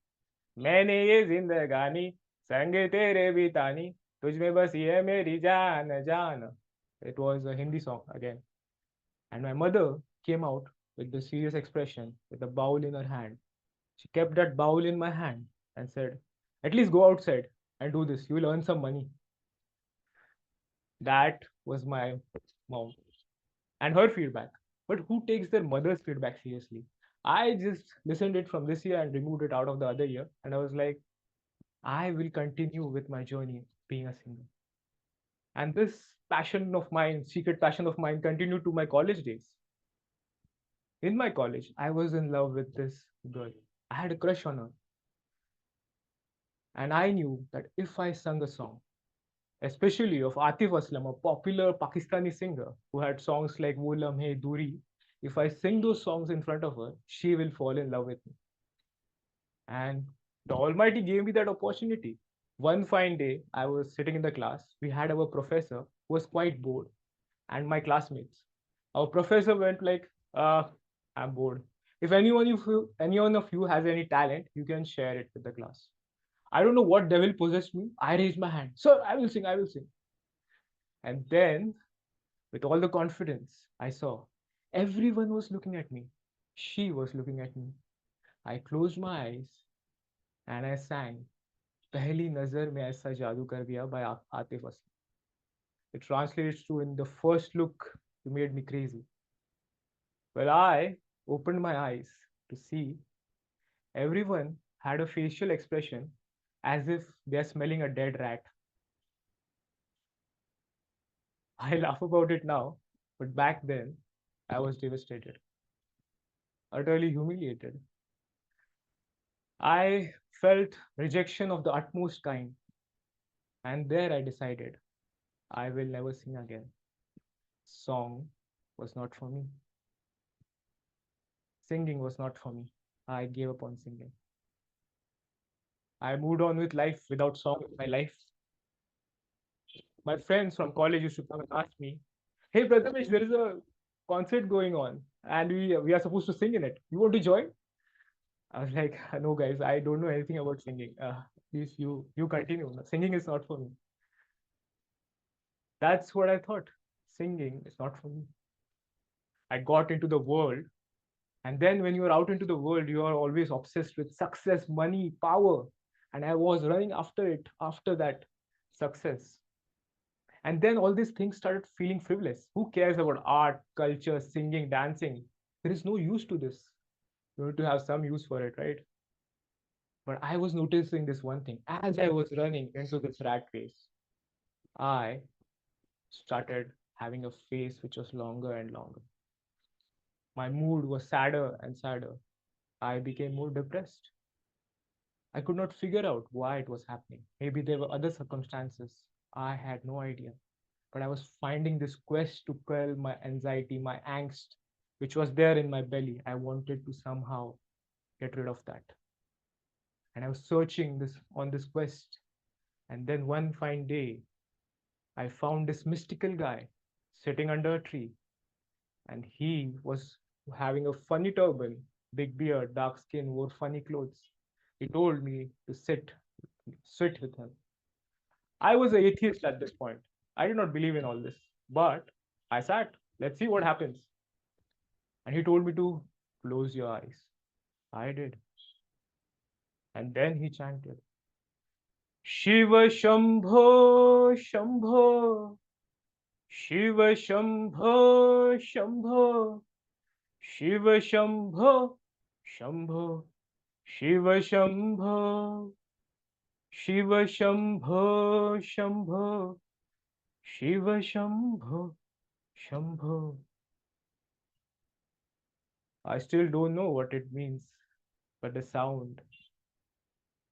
मैंने ये जिंदगानी संग तेरे बितानी तुझ में बसी है मेरी जान जान. It was a Hindi song again. And my mother came out with the serious expression with a bowl in her hand. She kept that bowl in my hand and said, at least go outside and do this. You will earn some money. That was my mom and her feedback. But who takes their mother's feedback seriously? I just listened it from this year and removed it out of the other year. And I was like, I will continue with my journey being a singer. And this passion of mine, secret passion of mine, continued to my college days. In my college, I was in love with this girl. I had a crush on her. And I knew that if I sung a song, especially of Atif Aslam, a popular Pakistani singer who had songs like Wo Lamhe Duri, if I sing those songs in front of her, she will fall in love with me. And the Almighty gave me that opportunity. One fine day, I was sitting in the class. We had our professor who was quite bored, and my classmates. Our professor went like, I'm bored. If anyone of you has any talent, you can share it with the class. I don't know what devil possessed me. I raised my hand. Sir, I will sing, I will sing. And then, with all the confidence, I saw everyone was looking at me. She was looking at me. I closed my eyes and I sang Pehli Nazar Mein Aisa Jadoo Kar Diya by Atif Aslam. It translates to in the first look, you made me crazy. Well, I opened my eyes to see everyone had a facial expression as if they're smelling a dead rat. I laugh about it now, but back then I was devastated, utterly humiliated. I felt rejection of the utmost kind. And there I decided I will never sing again. Song was not for me. Singing was not for me. I gave up on singing. I moved on with life without song in my life. My friends from college used to come and ask me, "Hey, Prathamesh, there is a concert going on, and we are supposed to sing in it. You want to join?" I was like, "No, guys, I don't know anything about singing. Please, you continue. Singing is not for me." That's what I thought. Singing is not for me. I got into the world, and then when you are out into the world, you are always obsessed with success, money, power, and I was running after it. After that success. And then all these things started feeling frivolous. Who cares about art, culture, singing, dancing? There is no use to this. You need to have some use for it, right? But I was noticing this one thing. As I was running into this rat race, I started having a face which was longer and longer. My mood was sadder and sadder. I became more depressed. I could not figure out why it was happening. Maybe there were other circumstances. I had no idea. But I was finding this quest to quell my anxiety, my angst, which was there in my belly. I wanted to somehow get rid of that. And I was searching on this quest. And then one fine day, I found this mystical guy sitting under a tree. And he was having a funny turban, big beard, dark skin, wore funny clothes. He told me to sit with him. I was an atheist at this point. I did not believe in all this, but I sat. Let's see what happens. And he told me to close your eyes. I did. And then he chanted, Shiva Shambho Shambho, Shiva Shambho Shambho, Shiva Shambho Shambho, Shiva Shambho, Shiva Shambho Shambho, Shiva Shambho Shambho. I still don't know what it means, but the sound,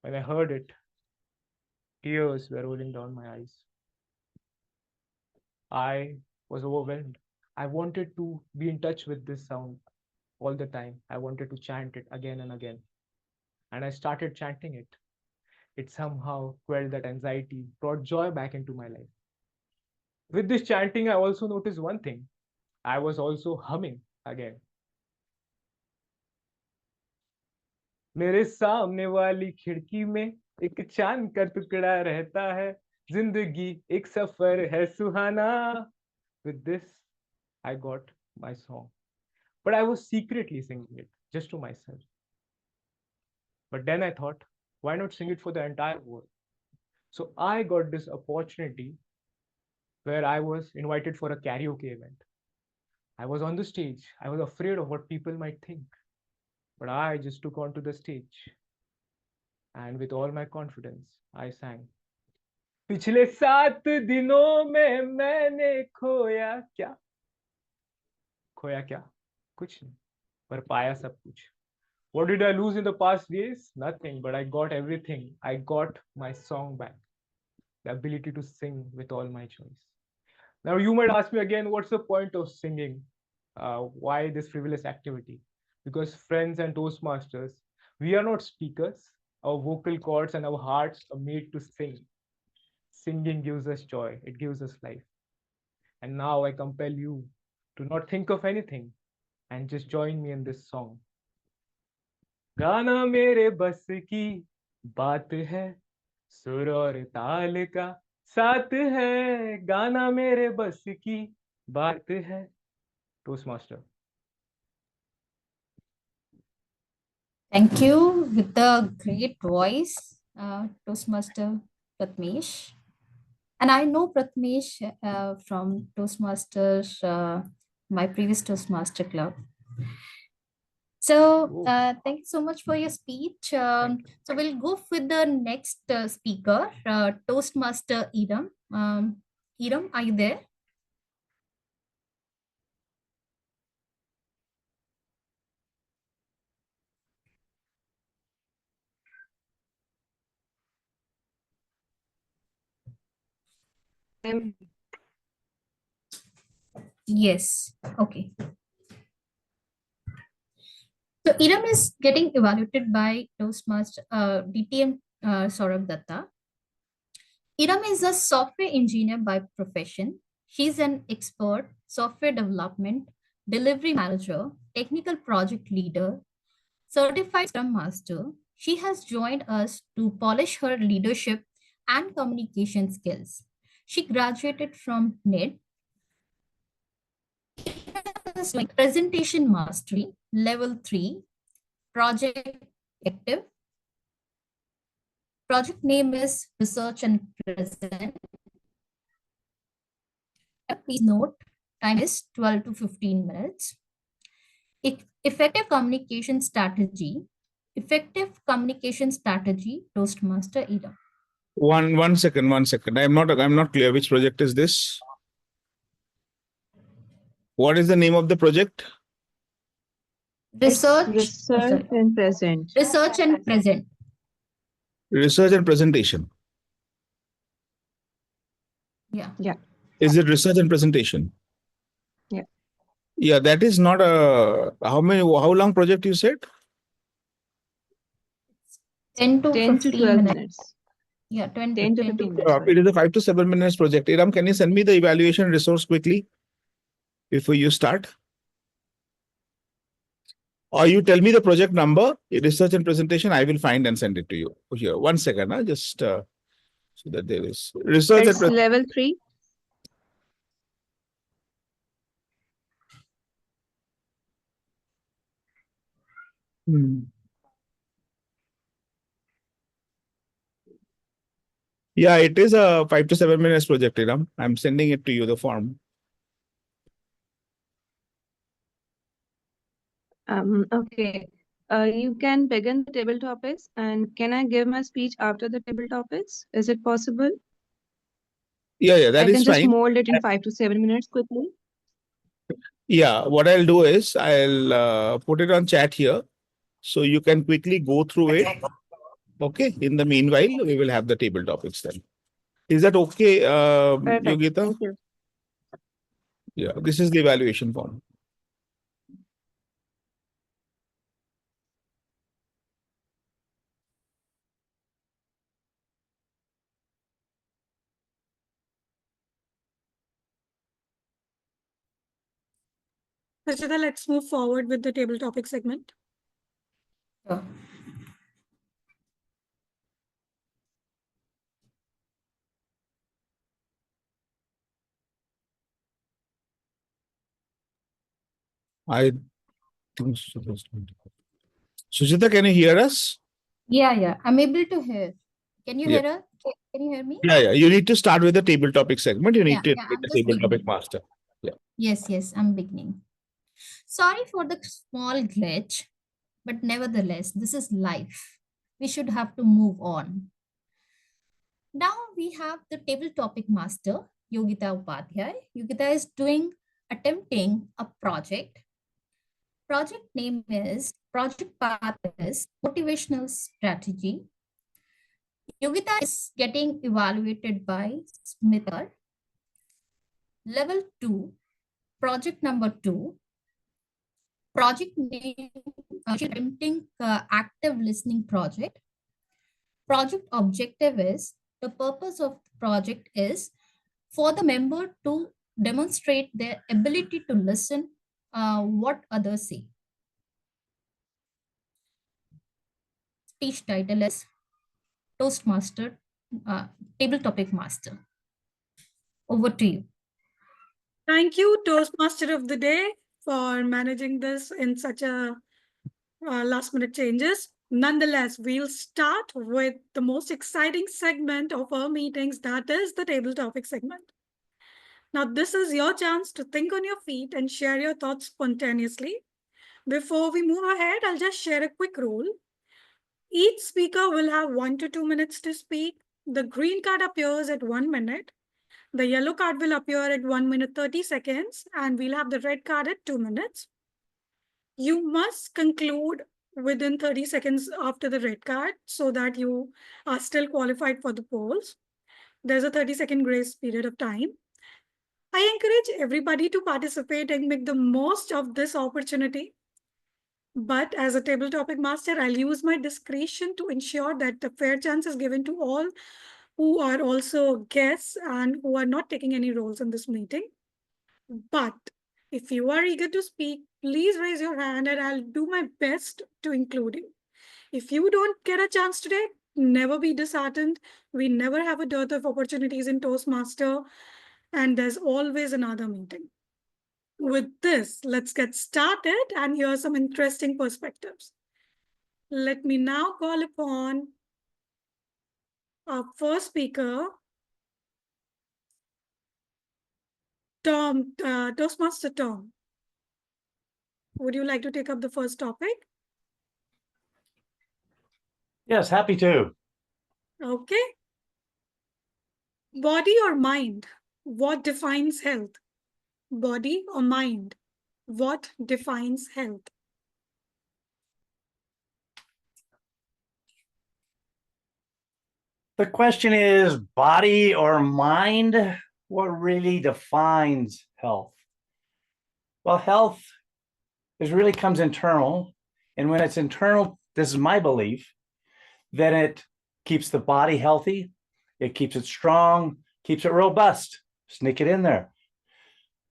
when I heard it, tears were rolling down my eyes. I was overwhelmed. I wanted to be in touch with this sound all the time. I wanted to chant it again and again. And I started chanting it. It somehow quelled that anxiety, brought joy back into my life. With this chanting, I also noticed one thing. I was also humming again. मेरे सामने वाली खिड़की में एक चांद का टुकड़ा रहता है, जिंदगी एक सफर है सुहाना. With this, I got my song. But I was secretly singing it just to myself. But then I thought, why not sing it for the entire world? So I got this opportunity where I was invited for a karaoke event. I was on the stage. I was afraid of what people might think. But I just took onto the stage. And with all my confidence, I sang. पिछले 7 दिनों में मैंने खोया क्या? खोया क्या? कुछ नहीं, पर पाया सब कुछ. What did I lose in the past days? Nothing, but I got everything. I got my song back. The ability to sing with all my choice. Now you might ask me again, what's the point of singing? Why this frivolous activity? Because friends and Toastmasters, we are not speakers. Our vocal cords and our hearts are made to sing. Singing gives us joy. It gives us life. And now I compel you to not think of anything and just join me in this song. गाना मेरे बस की बात है, सुर और ताल का साथ है. गाना मेरे बस की बात है. Toastmaster. Thank you with the great voice, Toastmaster Prathamesh. And I know Prathamesh from Toastmasters, my previous Toastmaster club. So thank you so much for your speech. So we'll go with the next speaker, Toastmaster Idam. Idam, are you there? Yes. Okay. So Iram is getting evaluated by Toastmaster DTM Sourav Dutta. Iram is a software engineer by profession. She's an expert, software development, delivery manager, technical project leader, certified Scrum Master. She has joined us to polish her leadership and communication skills. She graduated from NED. Presentation Mastery, Level 3, Project Active. Project name is Research and Present. Please note, time is 12 to 15 minutes. Effective communication strategy. Effective communication strategy, Toastmaster Iram. One second. I'm not clear. Which project is this? What is the name of the project? Research and present. Research and present. Research and presentation. Yeah. Yeah. Is it research and presentation? Yeah. Yeah, that is not a how long project you said? 10 to 10 to 12 minutes. Yeah, 10 to 15 minutes. It is a 5 to 7 minutes project. Iram, can you send me the evaluation resource quickly before you start? Or you tell me the project number, research and presentation, I will find and send it to you. Here, 1 second, just so that there is research It's and level 3. Yeah, it is a 5 to 7 minutes project, Iram. I'm sending it to you, the form. Okay. You can begin the table topics, and can I give my speech after the table topics? Is it possible? Yeah, that I is can just fine. mold it in 5 to 7 minutes quickly. Yeah, what I'll do is I'll put it on chat here, so you can quickly go through it. Okay. In the meanwhile, we will have the table topics then. Is that okay, Perfect. Yogita? Thank you. Yeah, this is the evaluation form. Suchita, let's move forward with the table topic segment. Sure. I think Suchita, can you hear us? Yeah, I'm able to hear. Can you Yeah. hear us? Can you hear me? Yeah. You need to start with the table topic segment. You need to I'm hit the just table beginning. topic master. Yeah. Yes, I'm beginning. Sorry for the small glitch, but nevertheless, this is life. We should have to move on. Now we have the table topic master, Yogita Upadhyay. Yogita is attempting a project. Project name is, project path is motivational strategy. Yogita is getting evaluated by Samita Kar. Level 2, project number 2. Project name, attempting active listening project. Project objective is, the purpose of the project is for the member to demonstrate their ability to listen what others say. Speech title is Toastmaster, table topic master. Over to you. Thank you, Toastmaster of the Day, for managing this in such a last minute changes. Nonetheless, we'll start with the most exciting segment of our meetings, that is the table topic segment. Now, this is your chance to think on your feet and share your thoughts spontaneously. Before we move ahead, I'll just share a quick rule. Each speaker will have 1 to 2 minutes to speak. The green card appears at 1 minute. The yellow card will appear at 1 minute 30 seconds, and we'll have the red card at 2 minutes. You must conclude within 30 seconds after the red card so that you are still qualified for the polls. There's a 30-second grace period of time. I encourage everybody to participate and make the most of this opportunity. But as a table topic master, I'll use my discretion to ensure that the fair chance is given to all who are also guests and who are not taking any roles in this meeting. But if you are eager to speak, please raise your hand and I'll do my best to include you. If you don't get a chance today, never be disheartened. We never have a dearth of opportunities in Toastmaster, and there's always another meeting. With this, let's get started and hear some interesting perspectives. Let me now call upon our first speaker, Toastmaster Tom. Would you like to take up the first topic? Yes, happy to. Okay. Body or mind? What defines health? Body or mind? What defines health? The question is body or mind? What really defines health? Well, health really comes internal. And when it's internal, this is my belief, then it keeps the body healthy, it keeps it strong, keeps it robust. Sneak it in there.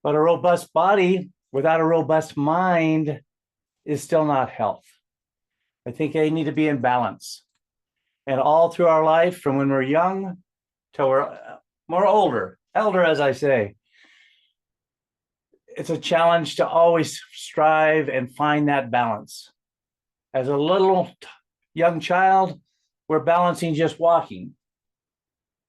But a robust body without a robust mind is still not health. I think they need to be in balance. And all through our life, from when we're young till we're more elder as I say, it's a challenge to always strive and find that balance. As a little young child, we're balancing just walking.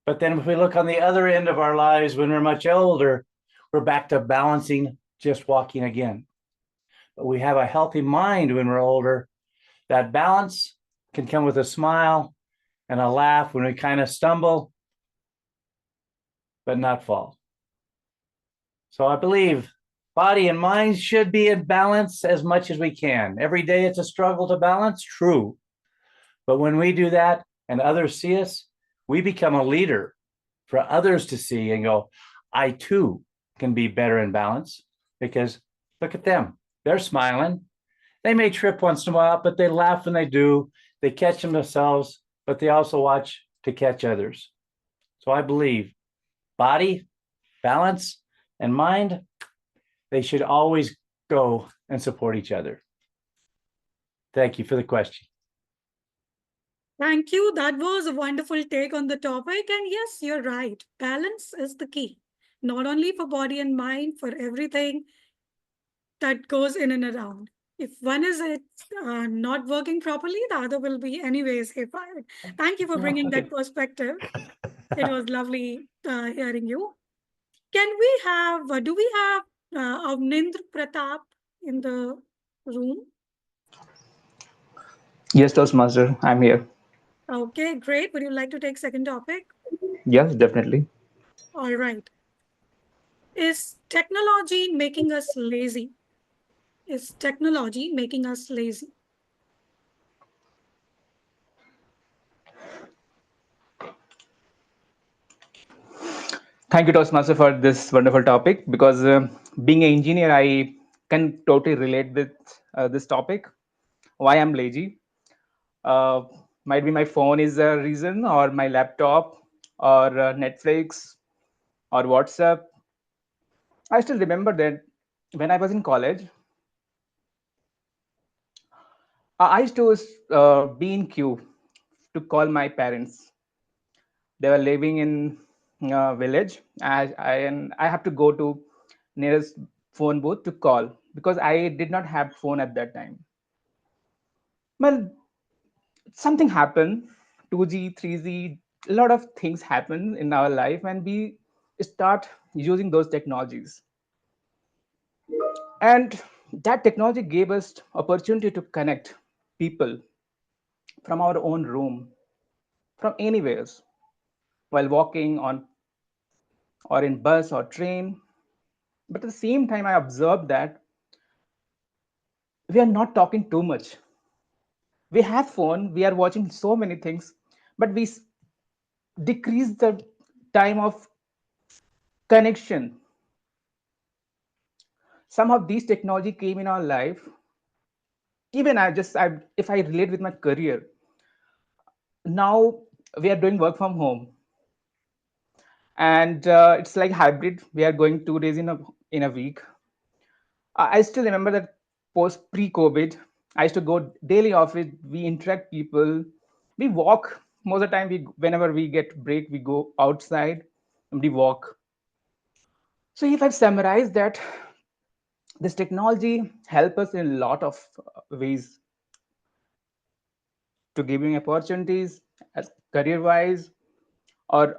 But then if we look on the other end of our lives when we're much older, we're back to balancing just walking again. But we have a healthy mind when we're older. That balance can come with a smile and a laugh when we kind of stumble, but not fall. So I believe body and mind should be in balance as much as we can. Every day it's a struggle to balance, true. But when we do that and others see us, we become a leader for others to see and go, I too can be better in balance, because look at them. They're smiling. They may trip once in a while, but they laugh when they do. They catch themselves, but they also watch to catch others. So I believe body, balance, and mind, they should always go and support each other. Thank you for the question. Thank you. That was a wonderful take on the topic. And yes, you're right. Balance is the key, not only for body and mind, for everything that goes in and around. If one is not working properly, the other will be anyways fired. Thank you for bringing that perspective. It was lovely hearing you. Can we have, do we have Avnindra Pratap in the room? Yes, Toastmaster, I'm here. Okay, great. Would you like to take second topic? Yes, definitely. All right. Is technology making us lazy? Is technology making us lazy? Thank you, Toastmaster, for this wonderful topic, because being an engineer, I can totally relate with this topic. Why I'm lazy? Might be my phone is the reason, or my laptop, or Netflix, or WhatsApp. I still remember that when I was in college, I used to be in queue to call my parents. They were living in a village, and I have to go to nearest phone booth to call, because I did not have phone at that time. Well, something happened, 2G, 3G, a lot of things happen in our life, and we start using those technologies. And that technology gave us opportunity to connect people from our own room, from anywhere, while walking on or in bus or train. But at the same time, I observed that we are not talking too much. We have phone, we are watching so many things, but we decrease the time of connection. Somehow these technology came in our life even if I relate with my career, now we are doing work from home, and it's like hybrid. We are going 2 days in a week. I still remember that pre-COVID, I used to go daily office. We interact people, we walk most of the time. Whenever we get break, we go outside and we walk. So if I summarize that, this technology help us in a lot of ways to giving opportunities as career-wise, or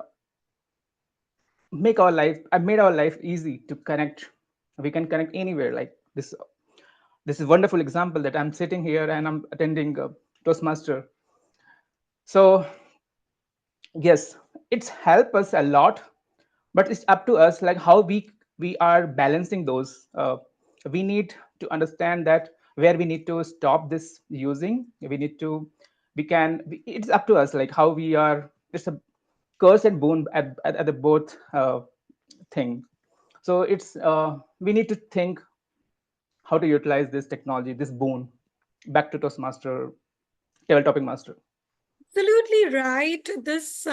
made our life easy to connect. We can connect anywhere. Like this is a wonderful example that I'm sitting here and I'm attending a Toastmaster. So yes, it's helped us a lot, but it's up to us, like how we are balancing those. We need to understand that where we need to stop this using. It's up to us, like how we are. It's a curse and boon at the both thing. So it's we need to think how to utilize this technology, this boon. Back to Toastmaster, table topic master. Absolutely right. This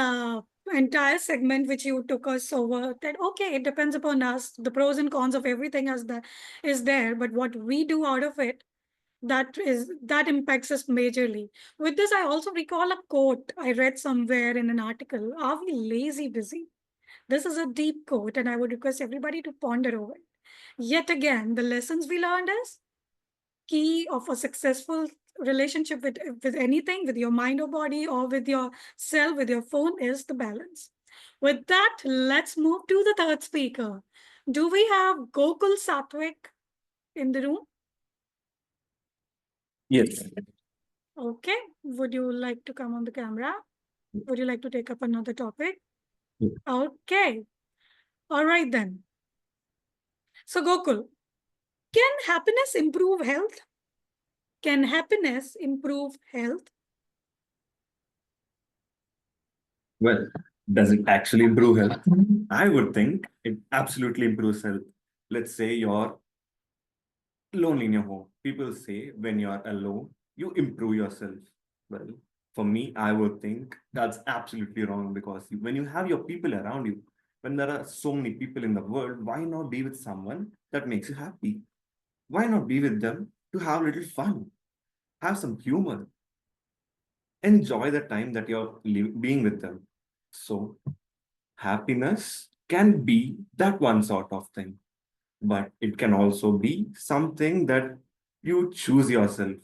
entire segment which you took us over, that okay, it depends upon us. The pros and cons of everything is there, but what we do out of it, that impacts us majorly. With this, I also recall a quote I read somewhere in an article. Are we lazy busy? This is a deep quote, and I would request everybody to ponder over it. Yet again, the lessons we learned is key of a successful relationship with anything, with your mind or body, or with yourself, with your phone, is the balance. With that, let's move to the third speaker. Do we have Gokul Satwik in the room? Yes. Okay. Would you like to come on the camera? Would you like to take up another topic? Yeah. Okay. All right then. So Gokul, can happiness improve health? Can happiness improve health? Well, does it actually improve health? I would think it absolutely improves health. Let's say you're lonely in your home. People say when you're alone, you improve yourself. Well, for me, I would think that's absolutely wrong, because when you have your people around you, when there are so many people in the world, why not be with someone that makes you happy? Why not be with them to have a little fun, have some humor, enjoy the time that you're being with them? So, happiness can be that one sort of thing, but it can also be something that you choose yourself.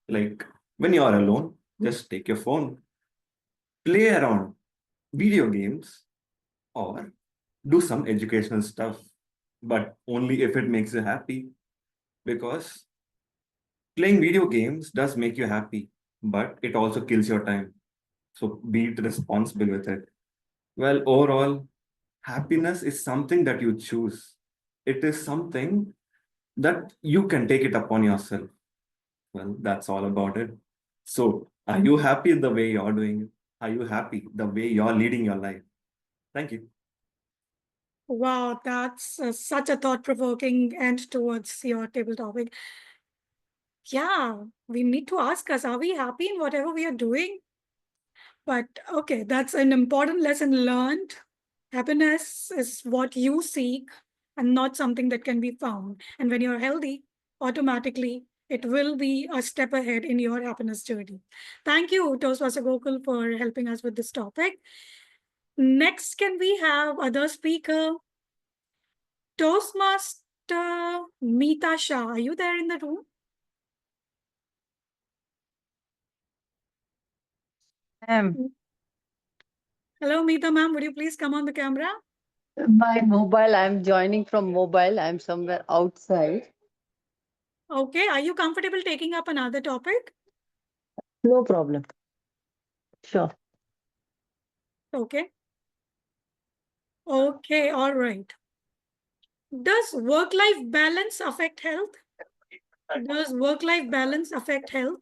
Like when you're alone, just take your phone, play around video games, or do some educational stuff, but only if it makes you happy. Because playing video games does make you happy, but it also kills your time. So be responsible with it. Well, overall, happiness is something that you choose. It is something that you can take it upon yourself. Well, that's all about it. So, are you happy the way you're doing it? Are you happy the way you're leading your life? Thank you. Wow, that's such a thought-provoking end towards your table topic. Yeah, we need to ask us, are we happy in whatever we are doing? But okay, that's an important lesson learned. Happiness is what you seek and not something that can be found. And when you're healthy, automatically, it will be a step ahead in your happiness journey. Thank you, Toastmaster Gokul, for helping us with this topic. Next, can we have other speaker? Toastmaster Meeta Shah, are you there in the room? Hello, Meeta ma'am. Would you please come on the camera? My mobile, I'm joining from mobile. I'm somewhere outside. Okay. Are you comfortable taking up another topic? No problem. Sure. Okay. Okay. All right. Does work-life balance affect health? Does work-life balance affect health?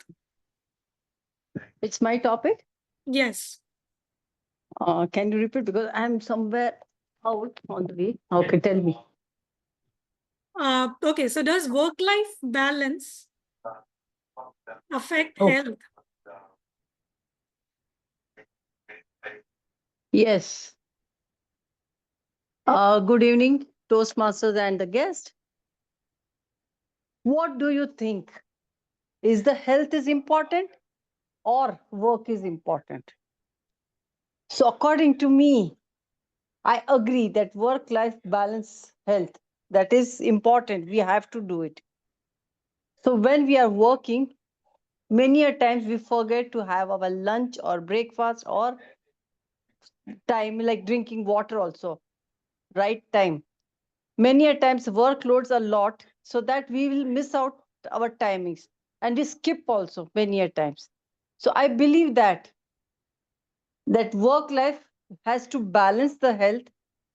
It's my topic. Yes. Can you repeat? Because I'm somewhere out on the way. Okay, tell me. Okay. So does work-life balance affect Oh. health? Yes. Good evening, Toastmasters and the guest. What do you think? Is the health is important or work is important? So according to me, I agree that work-life balance health, that is important. We have to do it. So when we are working, many a times we forget to have our lunch or breakfast or time like drinking water also, right time. Many a times workloads a lot so that we will miss out our timings and we skip also many a times. So I believe that work life has to balance the health.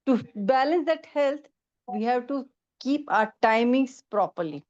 To balance that health, we have to keep our timings properly.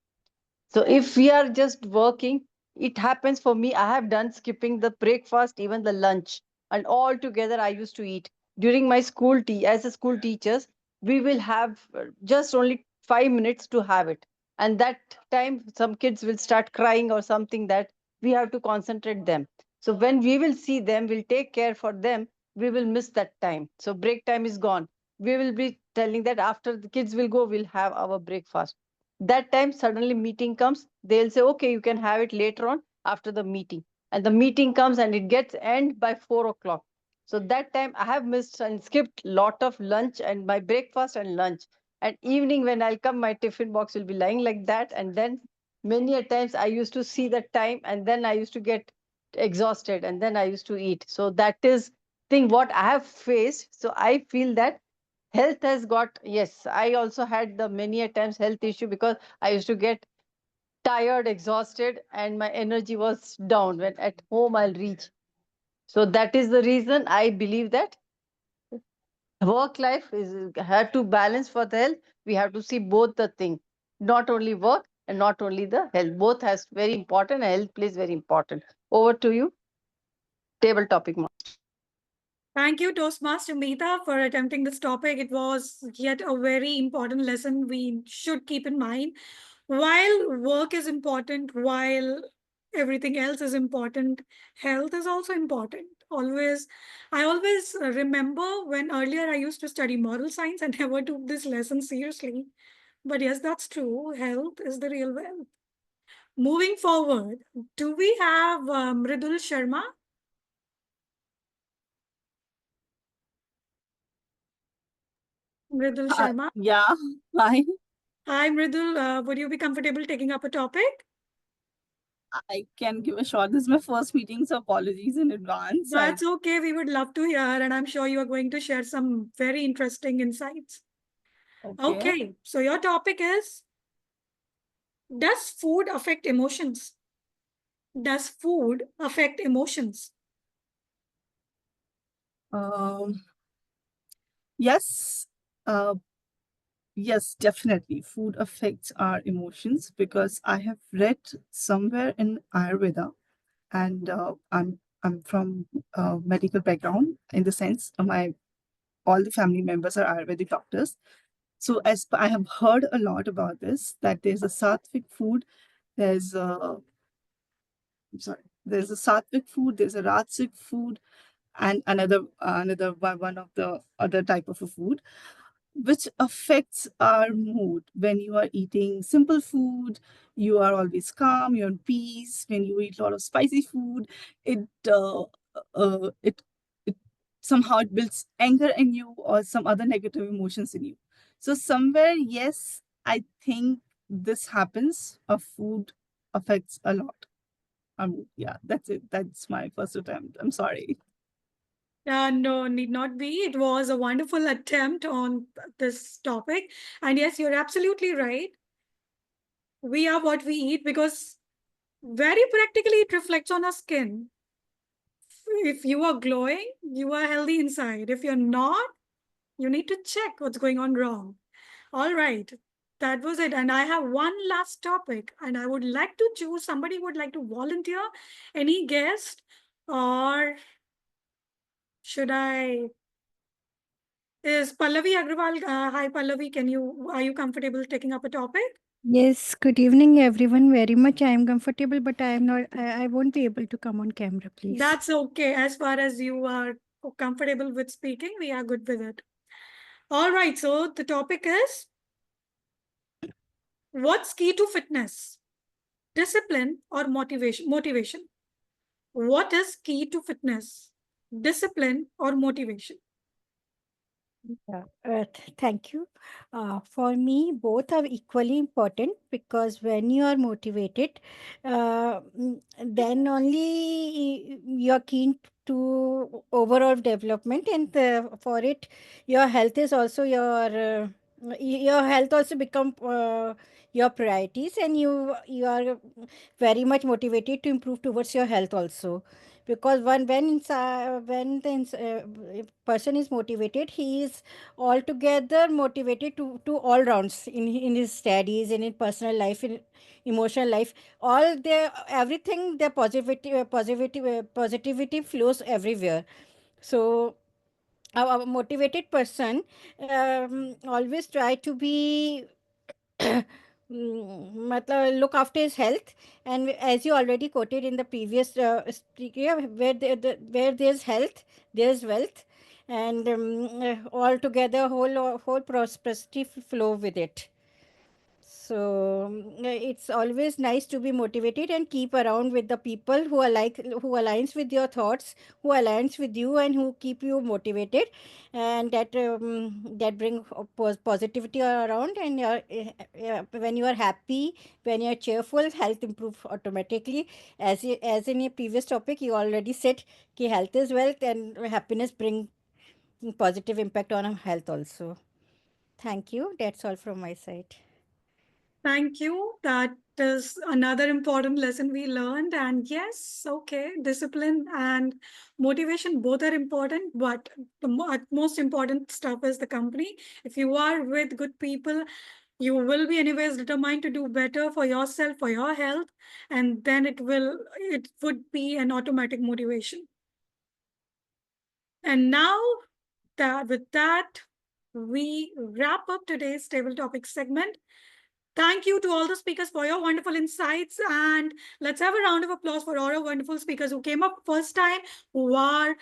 So if we are just working, it happens for me. I have done skipping the breakfast, even the lunch, and all together I used to eat. During my as a school teachers, we will have just only 5 minutes to have it. And that time, some kids will start crying or something that we have to concentrate them. So when we will see them, we'll take care for them, we will miss that time. So break time is gone. We will be telling that after the kids will go, we'll have our breakfast. That time suddenly meeting comes, they'll say, okay, you can have it later on after the meeting. And the meeting comes and it gets end by 4 o'clock. So that time I have missed and skipped lot of lunch and my breakfast and lunch. And evening when I'll come, my tiffin box will be lying like that. And then many a times I used to see the time and then I used to get exhausted and then I used to eat. So that is thing what I have faced. So I feel that health has got, yes, I also had the many a times health issue because I used to get tired, exhausted, and my energy was down when at home I'll reach. So that is the reason I believe that work life is had to balance for the health. We have to see both the thing, not only work and not only the health. Both has very important. Health plays very important. Over to you, table topic. Thank you, Toastmaster Meeta, for attempting this topic. It was yet a very important lesson we should keep in mind. While work is important, while everything else is important, health is also important. I always remember when earlier I used to study moral science and never took this lesson seriously. But yes, that's true. Health is the real wealth. Moving forward, do we have Mridul Sharma? Mridul Sharma? Yeah, hi. Hi, Mridul. Would you be comfortable taking up a topic? I can give a shot. This is my first meeting, so apologies in advance. That's okay. We would love to hear, and I'm sure you are going to share some very interesting insights. Okay, so your topic is, does food affect emotions? Does food affect emotions? Yes. Yes, definitely. Food affects our emotions because I have read somewhere in Ayurveda, and I'm from medical background in the sense all the family members are Ayurvedic doctors. So I have heard a lot about this, that there's a sattvic food, there's a there's a sattvic food, there's a rajasic food, and another one of the other type of a food, which affects our mood. When you are eating simple food, you are always calm, you're in peace. When you eat a lot of spicy food, it it somehow it builds anger in you or some other negative emotions in you. So somewhere, yes, I think this happens. Food affects a lot. Yeah, that's it. That's my first attempt. I'm sorry. No, need not be. It was a wonderful attempt on this topic. And yes, you're absolutely right. We are what we eat because very practically it reflects on our skin. If you are glowing, you are healthy inside. If you're not, you need to check what's going on wrong. All right. That was it. And I have one last topic, and I would like to choose somebody who would like to volunteer. Any guest? Or should I? Is Pallavi Agrawal? Hi, Pallavi. Are you comfortable taking up a topic? Yes, good evening, everyone. Very much I am comfortable, but I am not, I won't be able to come on camera, please. That's okay. As far as you are comfortable with speaking, we are good with it. All right. So the topic is, what's key to fitness? Discipline or motivation? Motivation. What is key to fitness? Discipline or motivation? Yeah, thank you. For me, both are equally important because when you are motivated, then only you're keen to overall development, and for it, your health is also your health also become your priorities, and you are very much motivated to improve towards your health also, because when the person is motivated, he is altogether motivated to all rounds in his studies, in his personal life, in emotional life, all their everything, their positivity flows everywhere. So a motivated person always try to be look after his health, and as you already quoted in the previous speaker, where there's health, there's wealth, and altogether whole prosperity flow with it. So it's always nice to be motivated and keep around with the people who are who aligns with your thoughts, who aligns with you, and who keep you motivated, and that bring positivity around. And when you are happy, when you are cheerful, health improve automatically. As in a previous topic, you already said कि health is wealth, and happiness bring positive impact on our health also. Thank you. That's all from my side. Thank you. That is another important lesson we learned. And yes, okay, discipline and motivation both are important, but the most important stuff is the company. If you are with good people, you will be anyways determined to do better for yourself, for your health, and then it would be an automatic motivation. And now with that, we wrap up today's table topic segment. Thank you to all the speakers for your wonderful insights, and let's have a round of applause for all our wonderful speakers who came up first time, who are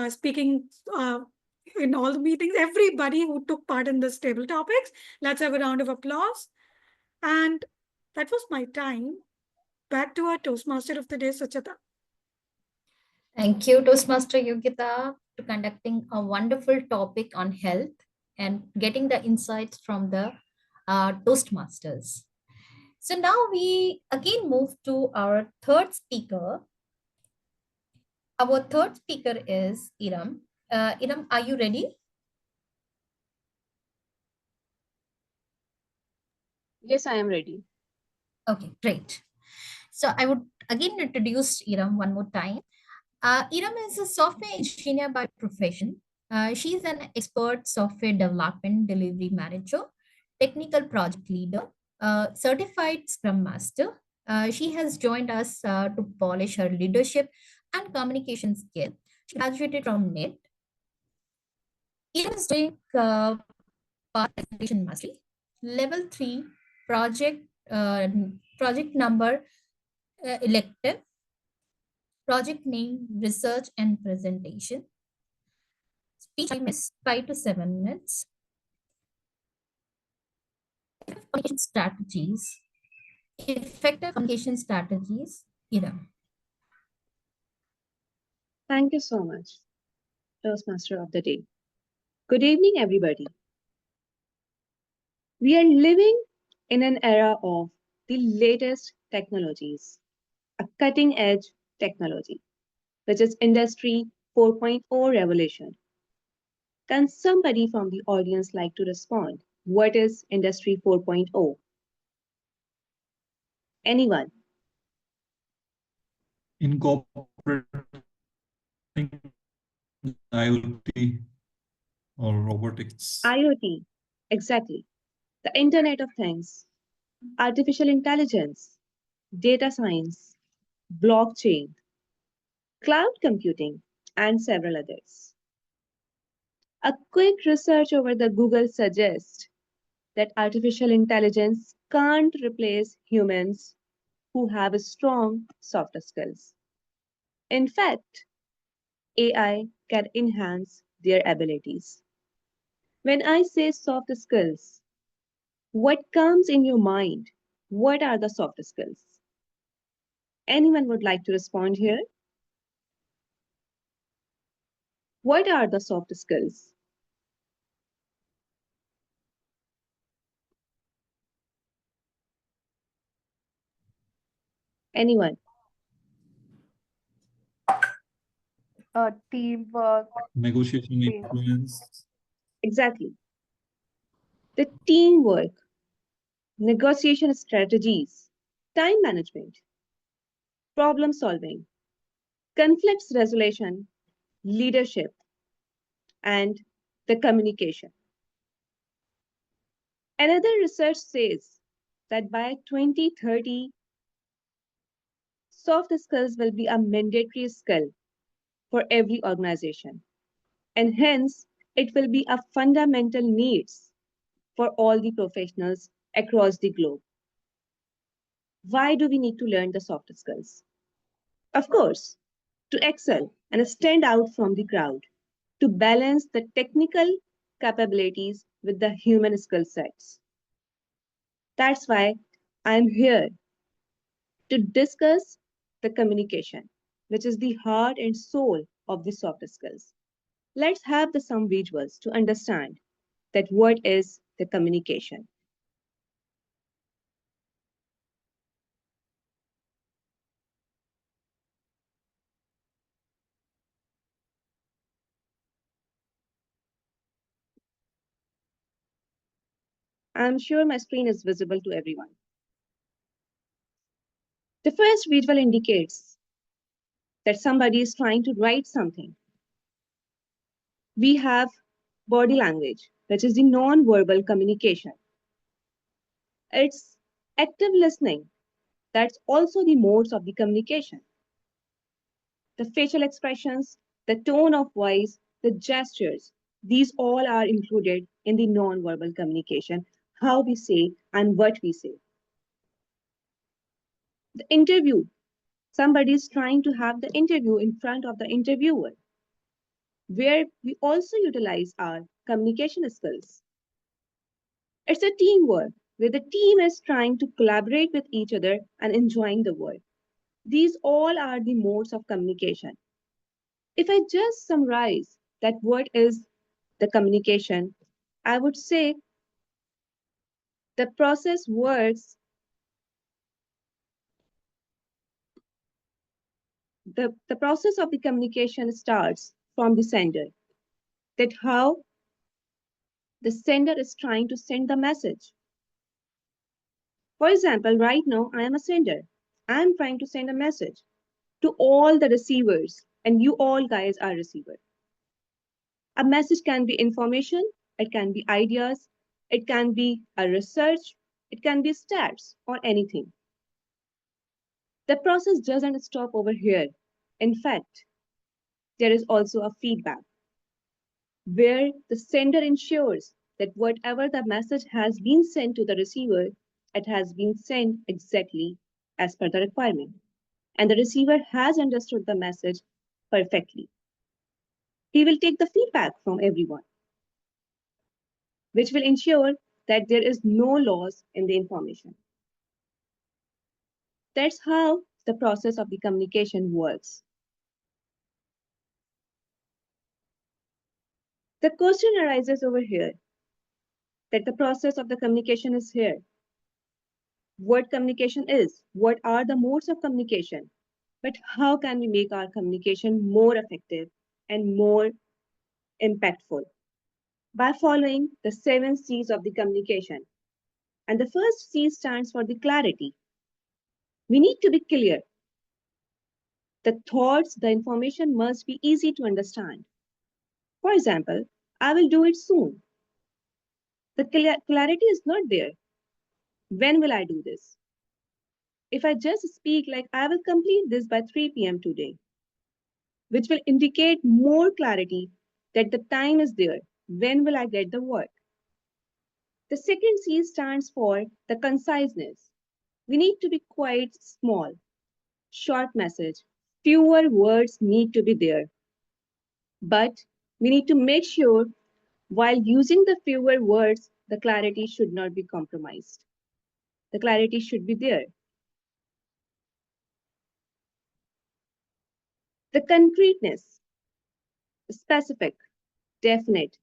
speaking in all the meetings, everybody who took part in this table topics. Let's have a round of applause. And that was my time. Back to our Toastmaster of the day, Suchita. Thank you, Toastmaster Yogita, to conducting a wonderful topic on health and getting the insights from the Toastmasters. So now we again move to our third speaker. Our third speaker is Iram. Iram, are you ready? Yes, I am ready. Okay, great. So I would again introduce Iram one more time. Iram is a software engineer by profession. She is an expert software development delivery manager, technical project leader, certified Scrum Master. She has joined us to polish her leadership and communication skill. She graduated from NET. Iram is doing presentation mastery, level 3 project number elective, project name research and presentation. Speech time is 5 to 7 minutes. Communication strategies. Effective communication strategies. Iram. Thank you so much, Toastmaster of the day. Good evening, everybody. We are living in an era of the latest technologies, a cutting edge technology, which is Industry 4.0 revolution. Can somebody from the audience like to respond? What is Industry 4.0? Anyone? Incorporating IoT or robotics. IoT, exactly. The Internet of Things, artificial intelligence, data science, blockchain, cloud computing, and several others. A quick research over the Google suggests that artificial intelligence can't replace humans who have strong soft skills. In fact, AI can enhance their abilities. When I say soft skills, what comes in your mind? What are the soft skills? Anyone would like to respond here? What are the soft skills? Anyone? Teamwork. Negotiation, influence. Exactly. The teamwork, negotiation strategies, time management, problem solving, conflicts resolution, leadership, and the communication. Another research says that by 2030, soft skills will be a mandatory skill for every organization, and hence it will be a fundamental needs for all the professionals across the globe. Why do we need to learn the soft skills? Of course, to excel and stand out from the crowd, to balance the technical capabilities with the human skill sets. That's why I'm here to discuss the communication, which is the heart and soul of the soft skills. Let's have some visuals to understand that what is the communication. I'm sure my screen is visible to everyone. The first visual indicates that somebody is trying to write something. We have body language, which is the non-verbal communication. It's active listening. That's also the modes of the communication. The facial expressions, the tone of voice, the gestures, these all are included in the non-verbal communication, how we say and what we say. The interview, somebody is trying to have the interview in front of the interviewer, where we also utilize our communication skills. It's a teamwork where the team is trying to collaborate with each other and enjoying the work. These all are the modes of communication. If I just summarize that what is the communication, I would say the process works. The process of the communication starts from the sender, that how the sender is trying to send the message. For example, right now I am a sender. I am trying to send a message to all the receivers, and you all guys are receivers. A message can be information, it can be ideas, it can be a research, it can be stats or anything. The process doesn't stop over here. In fact, there is also a feedback where the sender ensures that whatever the message has been sent to the receiver, it has been sent exactly as per the requirement. And the receiver has understood the message perfectly. He will take the feedback from everyone, which will ensure that there is no loss in the information. That's how the process of the communication works. The question arises over here that the process of the communication is here. What communication is? What are the modes of communication? But how can we make our communication more effective and more impactful? By following the 7 C's of the communication. And the first C stands for the clarity. We need to be clear. The thoughts, the information must be easy to understand. For example, I will do it soon. The clarity is not there. When will I do this? If I just speak like I will complete this by 3 p.m. today, which will indicate more clarity that the time is there. When will I get the work? The second C stands for the conciseness. We need to be quite small, short message. Fewer words need to be there. But we need to make sure while using the fewer words, the clarity should not be compromised. The clarity should be there. The concreteness, specific, definite.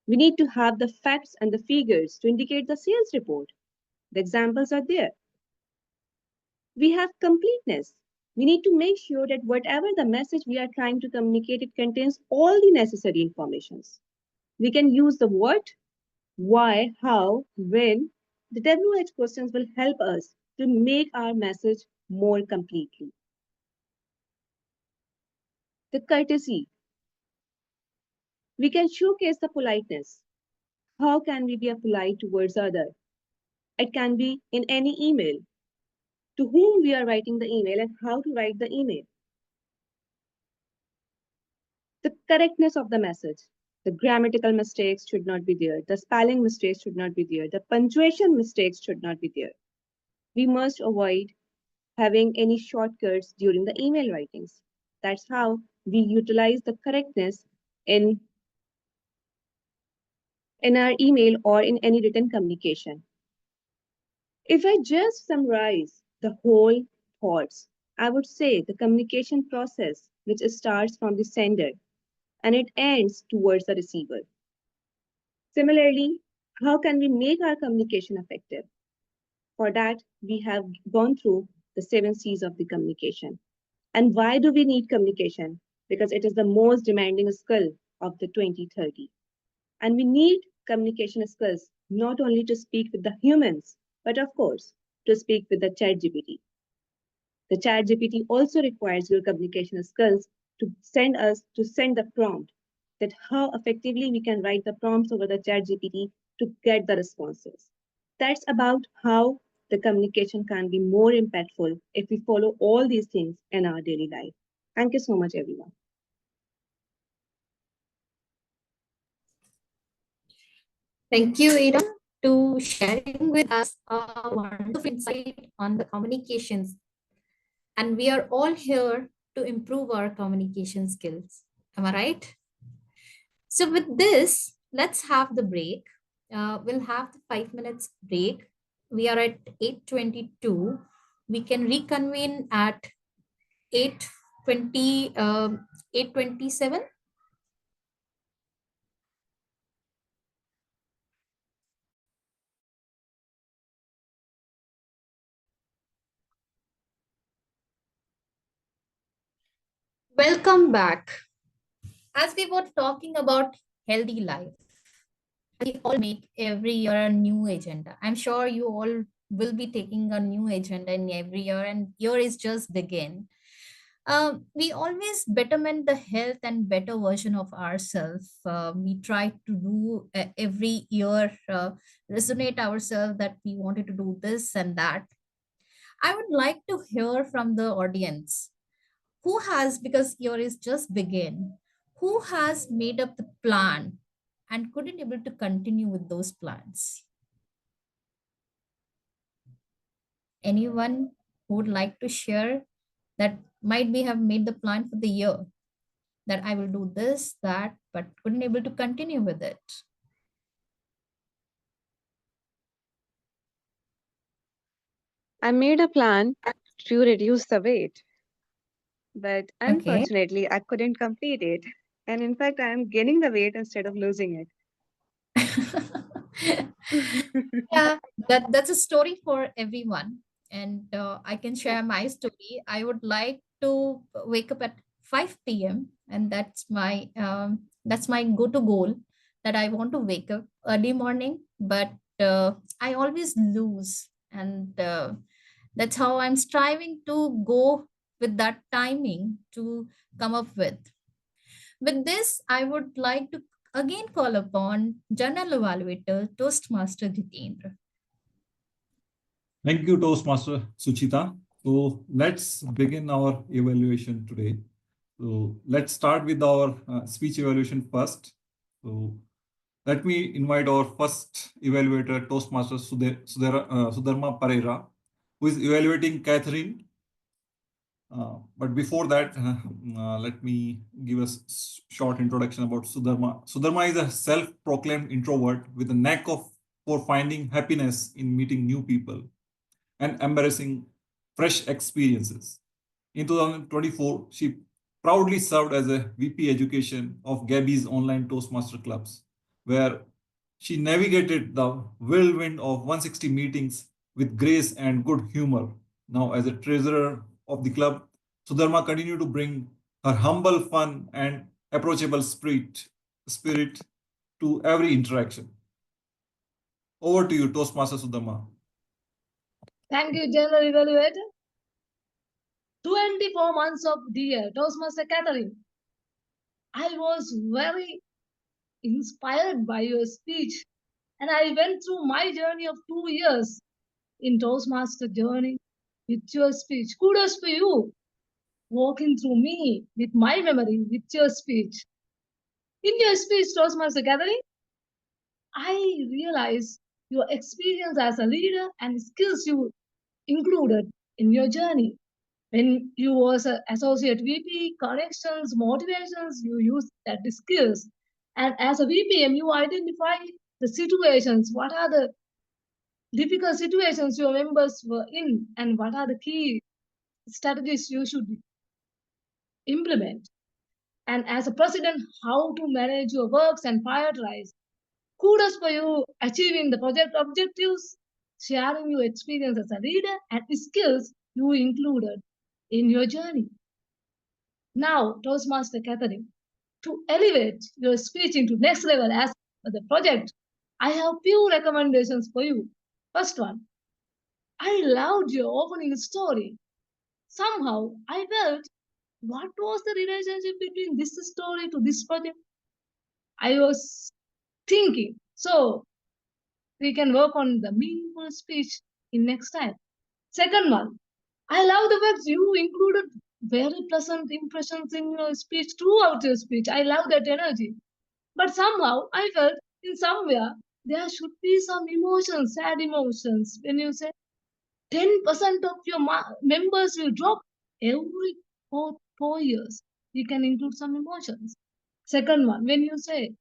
We need to have the facts and the figures to indicate the sales report. The examples are there. We have completeness. We need to make sure that whatever the message we are trying to communicate, it contains all the necessary informations. We can use the what, why, how, when. The WH questions will help us to make our message more completely. The courtesy. We can showcase the politeness. How can we be polite towards others? It can be in any email. To whom we are writing the email and how to write the email. The correctness of the message. The grammatical mistakes should not be there. The spelling mistakes should not be there. The punctuation mistakes should not be there. We must avoid having any shortcuts during the email writings. That's how we utilize the correctness in our email or in any written communication. If I just summarize the whole thoughts, I would say the communication process, which starts from the sender and it ends towards the receiver. Similarly, how can we make our communication effective? For that, we have gone through the 7 C's of the communication. And why do we need communication? Because it is the most demanding skill of the 2030. And we need communication skills not only to speak with the humans, but of course, to speak with the ChatGPT. The ChatGPT also requires your communication skills to send the prompt, that how effectively we can write the prompts over the ChatGPT to get the responses. That's about how the communication can be more impactful if we follow all these things in our daily life. Thank you so much, everyone. Thank you, Ira, to sharing with us a wonderful insight on the communications. And we are all here to improve our communication skills. Am I right? So with this, let's have the break. We'll have the 5 minutes break. We are at 8:22. We can reconvene at 8:27. Welcome back. As we were talking about healthy life, we all make every year a new agenda. I'm sure you all will be taking a new agenda in every year, and year is just begin. We always betterment the health and better version of ourselves. We try to do every year, resonate ourselves that we wanted to do this and that. I would like to hear from the audience. Who has, because year is just begin, who has made up the plan and couldn't able to continue with those plans? Anyone who would like to share that might be have made the plan for the year, that I will do this, that, but couldn't able to continue with it? I made a plan to reduce the weight, but unfortunately, I couldn't complete it. And in fact, I am gaining the weight instead of losing it. Yeah, that's a story for everyone. And I can share my story. I would like to wake up at 5 p.m. and that's my go-to goal, that I want to wake up early morning, but I always lose. And that's how I'm striving to go with that timing to come up with. With this, I would like to again call upon General Evaluator Toastmaster Jitendra. Thank you, Toastmaster Suchita. So let's begin our evaluation today. So let's start with our speech evaluation first. So Let me invite our first evaluator, Toastmaster Sudharma Perera, who is evaluating Catherine. But before that, let me give a short introduction about Sudharma. Sudharma is a self-proclaimed introvert with a knack for finding happiness in meeting new people and embracing fresh experiences. In 2024, she proudly served as a VP Education of Gabbys online Toastmaster clubs, where she navigated the whirlwind of 160 meetings with grace and good humor. Now, as a treasurer of the club, Sudharma continued to bring her humble fun and approachable spirit to every interaction. Over to you, Toastmaster Sudharma. Thank you, General Evaluator. 24 months of dear Toastmaster Catherine. I was very inspired by your speech, and I went through my journey of 2 years in Toastmaster journey with your speech. Kudos for you, walking through me with my memory with your speech. In your speech, Toastmaster Catherine, I realized your experience as a leader and skills you included in your journey. When you was an associate VP, connections, motivations, you use that skills. And as a VPM, you identify the situations, what are the difficult situations your members were in, and what are the key strategies you should implement. And as a president, how to manage your works and prioritize. Kudos for you achieving the project objectives, sharing your experience as a leader and skills you included in your journey. Now, Toastmaster Catherine, to elevate your speech into next level as for the project, I have few recommendations for you. First one, I loved your opening story. Somehow, I felt, what was the relationship between this story to this project? I was thinking, so we can work on the meaningful speech in next time. Second one, I love the fact you included very pleasant impressions in your speech throughout your speech. I love that energy. But somehow I felt in somewhere there should be some emotions, sad emotions. When you say 10% of your members will drop every 4 years, we can include some emotions. Second one, when you say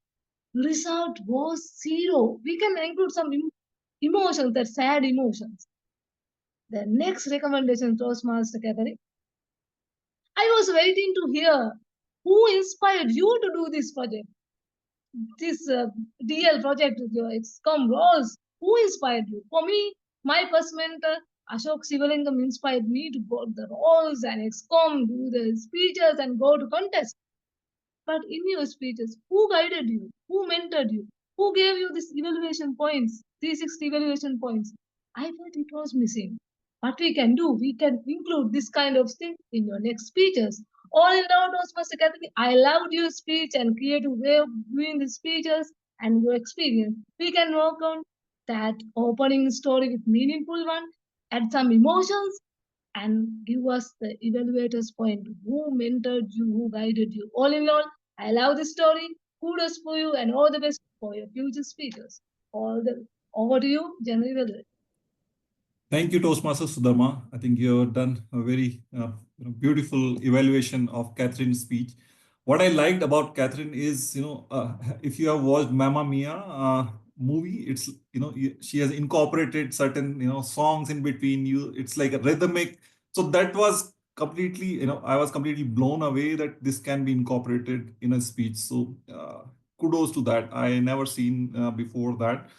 result was 0, we can include some emotions, that sad emotions. The next recommendation, Toastmaster Catherine, I was waiting to hear who inspired you to do this project. This DL project, your XCOM roles, who inspired you? For me, my first mentor, Ashok Sivalingam, inspired me to go to the roles and XCOM, do the speeches and go to contest. But in your speeches, who guided you? Who mentored you? Who gave you this evaluation points, 360 evaluation points? I felt it was missing. What we can do, we can include this kind of thing in your next speeches. All in all, Toastmaster Catherine, I loved your speech and creative way of doing the speeches and your experience. We can work on that opening story with meaningful one, add some emotions, and give us the evaluator's point. Who mentored you, who guided you. All in all, I love this story. Kudos for you and all the best for your future speeches. Over to you, General Evaluator. Thank you, Toastmaster Sudharma. I think you have done a very beautiful evaluation of Catherine's speech. What I liked about Catherine is, if you have watched Mamma Mia movie, it's, she has incorporated certain, songs in between you. It's like a rhythmic. So that was completely, I was completely blown away that this can be incorporated in a speech. So kudos to that. I never seen before that.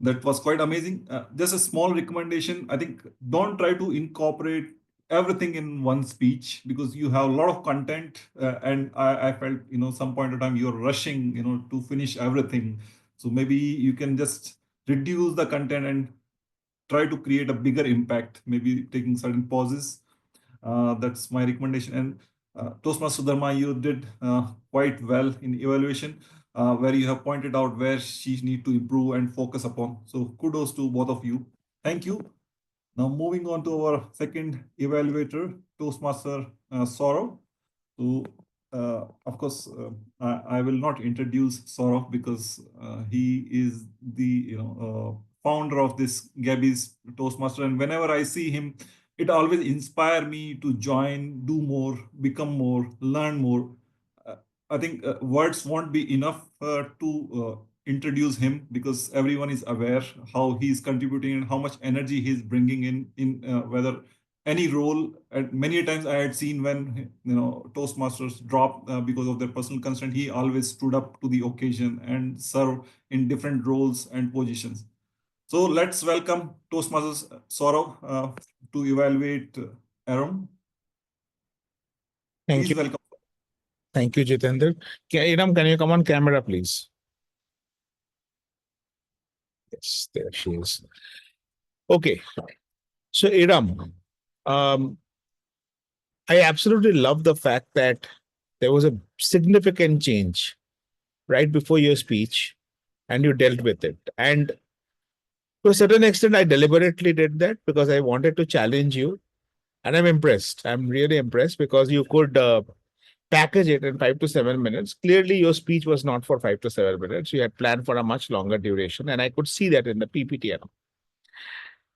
That was quite amazing. Just a small recommendation. I think don't try to incorporate everything in one speech because you have a lot of content and I felt, some point of time you're rushing, to finish everything. So maybe you can just reduce the content and try to create a bigger impact, maybe taking certain pauses. That's my recommendation. And Toastmaster Sudharma, you did quite well in evaluation. Where you have pointed out where she needs to improve and focus upon. So kudos to both of you. Thank you. Now moving on to our second evaluator, Toastmaster Sourav. So of course, I will not introduce Sourav because he is the founder of this Gabbys Toastmaster, and whenever I see him, it always inspire me to join, do more, become more, learn more. I think words won't be enough to introduce him because everyone is aware how he is contributing and how much energy he is bringing in whether any role. And many times I had seen when Toastmasters drop because of their personal constraint, he always stood up to the occasion and served in different roles and positions. So let's welcome Toastmasters Sourav to evaluate Aaron. Thank Please you. welcome. Thank you, Jitendra. Iram, can you come on camera, please? Yes, there she is. Okay. So, Iram, I absolutely love the fact that there was a significant change right before your speech and you dealt with it. And to a certain extent, I deliberately did that because I wanted to challenge you. And I'm impressed. I'm really impressed because you could package it in 5 to 7 minutes. Clearly, your speech was not for 5 to 7 minutes. You had planned for a much longer duration. And I could see that in the PPT.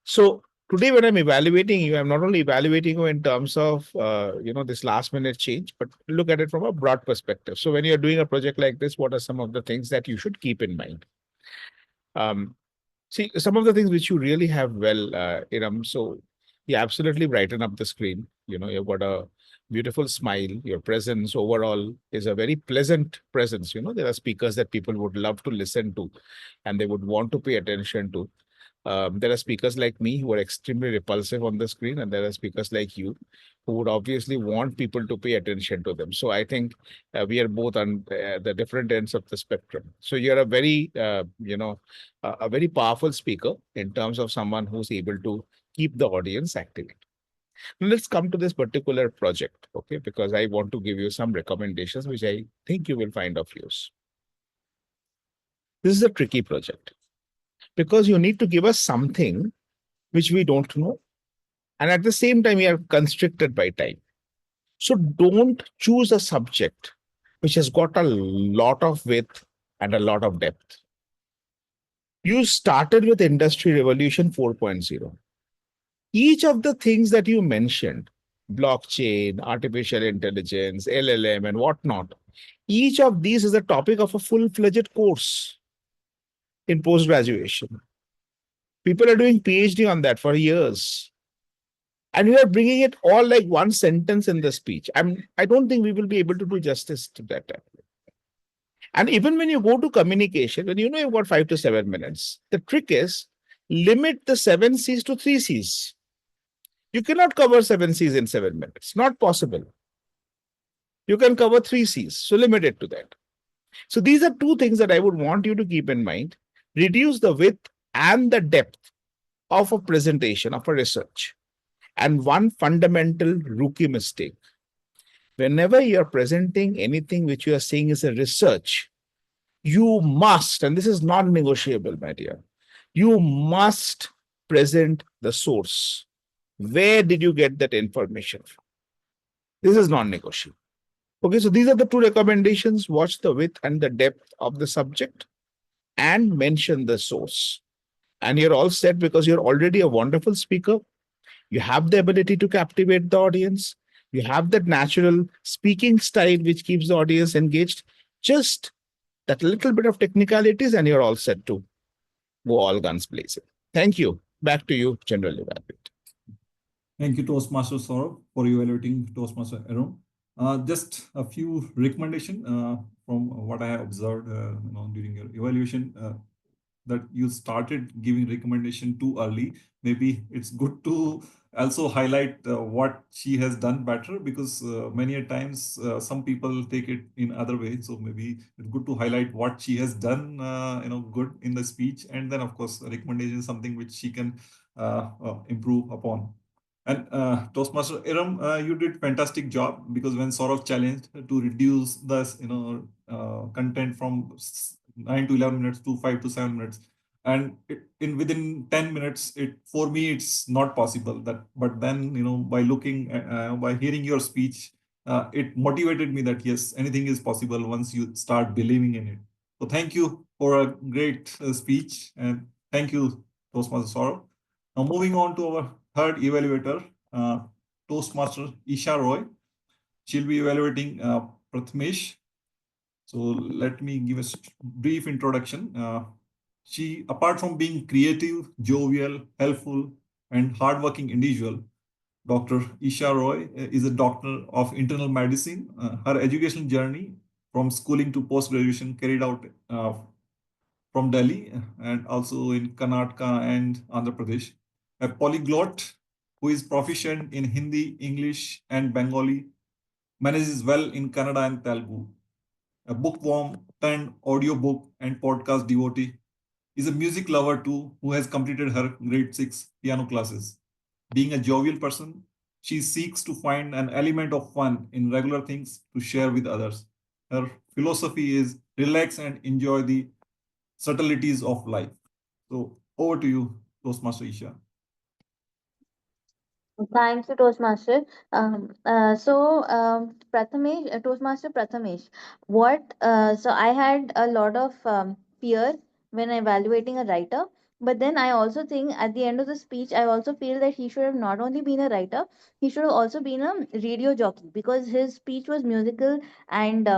So today, when I'm evaluating you, I'm not only evaluating you in terms of, this last minute change, but look at it from a broad perspective. So when you're doing a project like this, what are some of the things that you should keep in mind? See, some of the things which you really have well, Iram. So you absolutely brighten up the screen. You've got a beautiful smile. Your presence overall is a very pleasant presence. There are speakers that people would love to listen to and they would want to pay attention to. There are speakers like me who are extremely repulsive on the screen, and there are speakers like you who would obviously want people to pay attention to them. So I think we are both on the different ends of the spectrum. So you're a very, a very powerful speaker in terms of someone who's able to keep the audience activated. Now let's come to this particular project, okay? Because I want to give you some recommendations which I think you will find of use. This is a tricky project because you need to give us something which we don't know. And at the same time, we are constricted by time. So don't choose a subject which has got a lot of width and a lot of depth. You started with Industry Revolution 4.0. Each of the things that you mentioned, blockchain, artificial intelligence, LLM, and whatnot, each of these is a topic of a full-fledged course in post-graduation. People are doing PhD on that for years. And we are bringing it all like one sentence in the speech. I don't think we will be able to do justice to that. And even when you go to communication, when you've got 5 to 7 minutes, the trick is limit the 7 C's to 3 C's. You cannot cover 7 C's in 7 minutes. Not possible. You can cover 3 C's. So limit it to that. So these are two things that I would want you to keep in mind. Reduce the width and the depth of a presentation, of a research. And one fundamental rookie mistake. Whenever you're presenting anything which you are saying is a research, you must, and this is non-negotiable, my dear, you must present the source. Where did you get that information from? This is non-negotiable. Okay, so these are the two recommendations. Watch the width and the depth of the subject and mention the source. And you're all set because you're already a wonderful speaker. You have the ability to captivate the audience. You have that natural speaking style which keeps the audience engaged. Just that little bit of technicalities and you're all set to go all guns blazing. Thank you. Back to you, General Evaluator. Thank you, Toastmaster Sourav, for evaluating Toastmaster Aaron. Just a few recommendations from what I have observed during your evaluation. That you started giving recommendation too early. Maybe it's good to also highlight what she has done better, because many a times some people take it in other way. So maybe it's good to highlight what she has done good in the speech, and then of course recommendation is something which she can improve upon. And Toastmaster Iram, you did fantastic job, because when Sourav challenged to reduce the content from 9 to 11 minutes to 5 to 7 minutes, and within 10 minutes, for me it's not possible. But then by looking by hearing your speech, it motivated me that yes, anything is possible once you start believing in it. So thank you for a great speech, and thank you, Toastmaster Sourav. Now moving on to our third evaluator, Toastmaster Isha Roy. She'll be evaluating Prathamesh. So let me give a brief introduction. She, apart from being creative, jovial, helpful, and hardworking individual, Dr. Isha Roy is a doctor of internal medicine. Her educational journey from schooling to post-graduation carried out from Delhi and also in Karnataka and Andhra Pradesh. A polyglot who is proficient in Hindi, English, and Bengali, manages well in Kannada and Telugu. A bookworm turned audiobook and podcast devotee, is a music lover too, who has completed her grade 6 piano classes. Being a jovial person, she seeks to find an element of fun in regular things to share with others. Her philosophy is relax and enjoy the subtleties of life. So over to you, Toastmaster Isha. Thank you, Toastmaster. Prathamesh, Toastmaster Prathamesh, so I had a lot of fear when evaluating a writer, but then I also think at the end of the speech, I also feel that he should have not only been a writer, he should have also been a radio jockey because his speech was musical and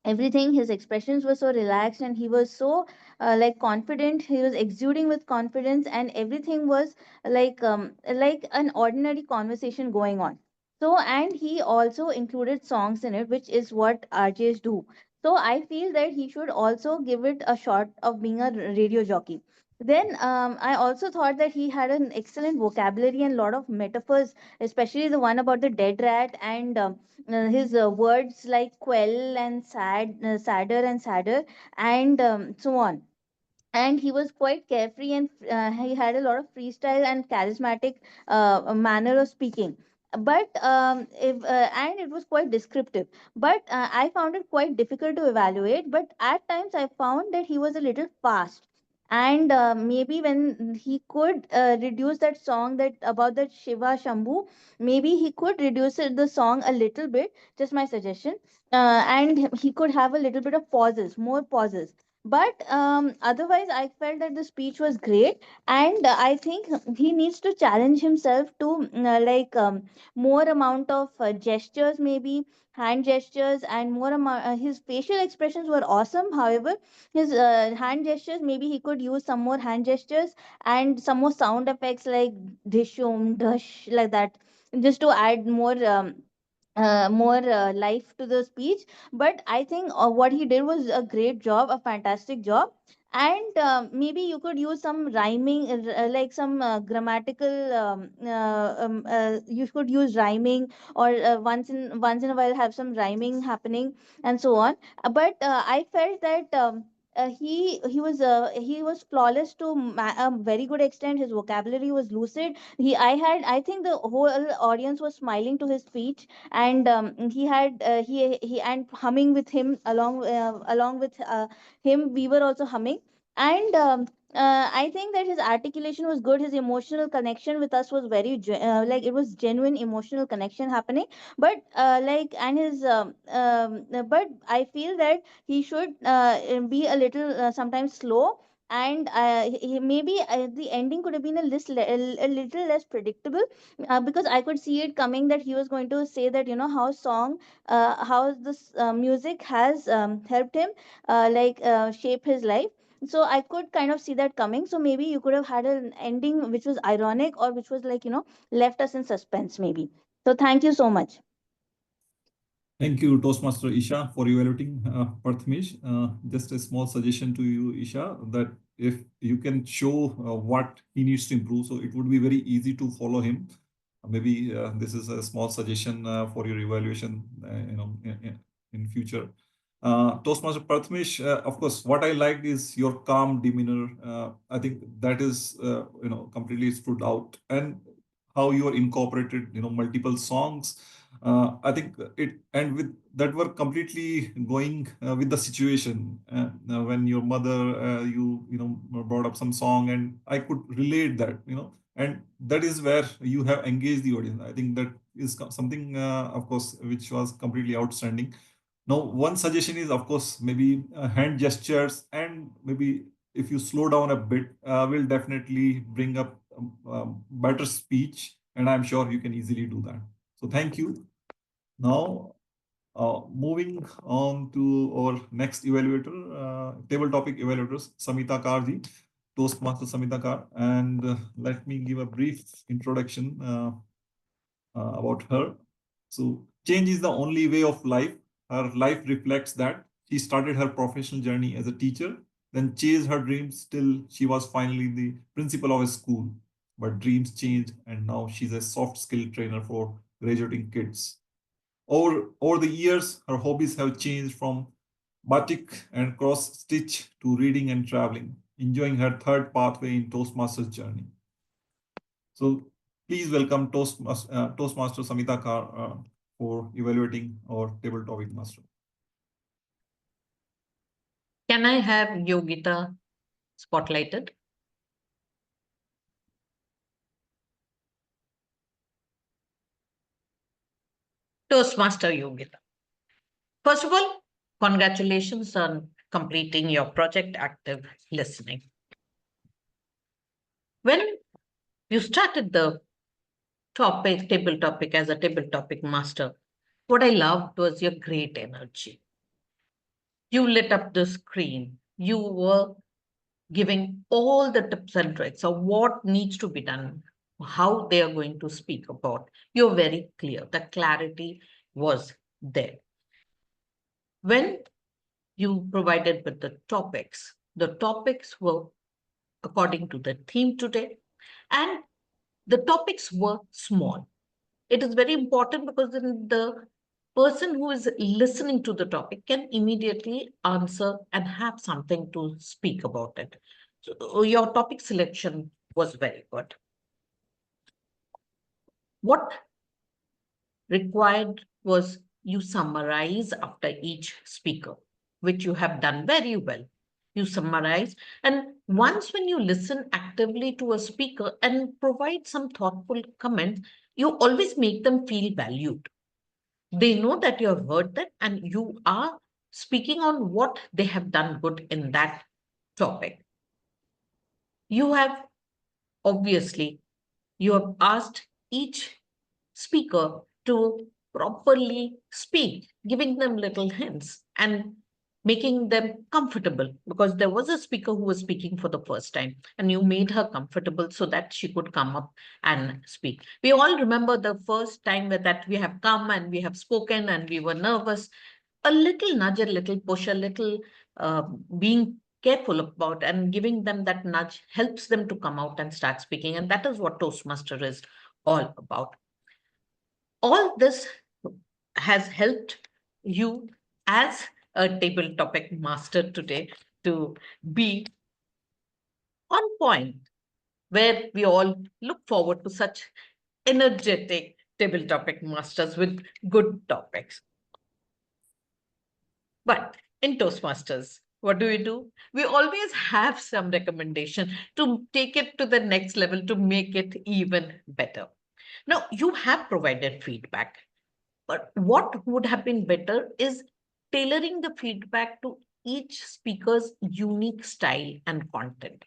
everything, his expressions were so relaxed and he was so like confident, he was exuding with confidence and everything was like an ordinary conversation going on. So and he also included songs in it, which is what RJs do. So I feel that he should also give it a shot of being a radio jockey. Then I also thought that he had an excellent vocabulary and lot of metaphors, especially the one about the dead rat and his words like quell and sadder and sadder, and so on. And he was quite carefree and he had a lot of freestyle and charismatic manner of speaking, but and it was quite descriptive, but I found it quite difficult to evaluate, but at times I found that he was a little fast. And maybe when he could reduce that song that about that Shiva Shambhu, maybe he could reduce the song a little bit, just my suggestion. And he could have a little bit of pauses, more pauses, but otherwise I felt that the speech was great. And I think he needs to challenge himself to more amount of gestures, maybe hand gestures, and more amount his facial expressions were awesome. However, his hand gestures, maybe he could use some more hand gestures and some more sound effects like dishum dush, like that, just to add more life to the speech. But I think what he did was a great job, a fantastic job. And maybe you could use some rhyming, like some grammatical. You could use rhyming, or once in a while have some rhyming happening, and so on. But I felt that. He was flawless to a very good extent. His vocabulary was lucid. I think the whole audience was smiling to his speech, and he and humming with him, along with him we were also humming. And I think that his articulation was good, his emotional connection with us was like it was genuine emotional connection happening. But but I feel that he should be a little sometimes slow. And maybe the ending could have been a little less predictable, because I could see it coming that he was going to say that, how this music has helped him shape his life. So I could kind of see that coming. So maybe you could have had an ending which was ironic, or which was left us in suspense maybe. So thank you so much. Thank you, Toastmaster Isha, for evaluating Prathamesh. Just a small suggestion to you, Isha, that if you can show what he needs to improve, so it would be very easy to follow him. Maybe this is a small suggestion for your evaluation, in future. Toastmaster Prathamesh, of course, what I liked is your calm demeanor. I think that is, completely stood out, and how you are incorporated, multiple songs I think it and with that were completely going with the situation. When your mother, you know, brought up some song, and I could relate that, you know, and that is where you have engaged the audience. I think that is something, of course, which was completely outstanding. Now, one suggestion is, of course, maybe hand gestures, and maybe if you slow down a bit, will definitely bring up better speech, and I'm sure you can easily do that. So thank you. Now, moving on to our next evaluator, table topic evaluators, Samita Kar ji, Toastmaster Samita Kar, and let me give a brief introduction about her. So, change is the only way of life. Her life reflects that. She started her professional journey as a teacher, then chased her dreams till she was finally the principal of a school. But dreams changed, and now she's a soft skill trainer for graduating kids. Over the years, her hobbies have changed from batik and cross stitch to reading and traveling, enjoying her third pathway in Toastmasters journey. So please welcome Toastmaster Samita Kar for evaluating our table topic master. Can I have Yogita spotlighted? Toastmaster Yogita. First of all, congratulations on completing your project active listening. When you started the table topic as a table topic master, what I loved was your great energy. You lit up the screen. You were giving all the tips and tricks of what needs to be done, how they are going to speak about. You're very clear. The clarity was there. When you provided with the topics were according to the theme today, and the topics were small. It is very important because then the person who is listening to the topic can immediately answer and have something to speak about it. So your topic selection was very good. What required was you summarize after each speaker, which you have done very well. You summarize, and once when you listen actively to a speaker and provide some thoughtful comments, you always make them feel valued. They know that you have heard them and you are speaking on what they have done good in that topic. You have obviously, you have asked each speaker to properly speak, giving them little hints and making them comfortable, because there was a speaker who was speaking for the first time and you made her comfortable so that she could come up and speak. We all remember the first time that we have come and we have spoken and we were nervous. A little nudge, a little push, a little being careful about and giving them that nudge helps them to come out and start speaking. And that is what Toastmaster is all about. All this has helped you as a table topic master today to be on point, where we all look forward to such energetic table topic masters with good topics. But in Toastmasters, what do? We always have some recommendation to take it to the next level to make it even better. Now, you have provided feedback, but what would have been better is tailoring the feedback to each speaker's unique style and content.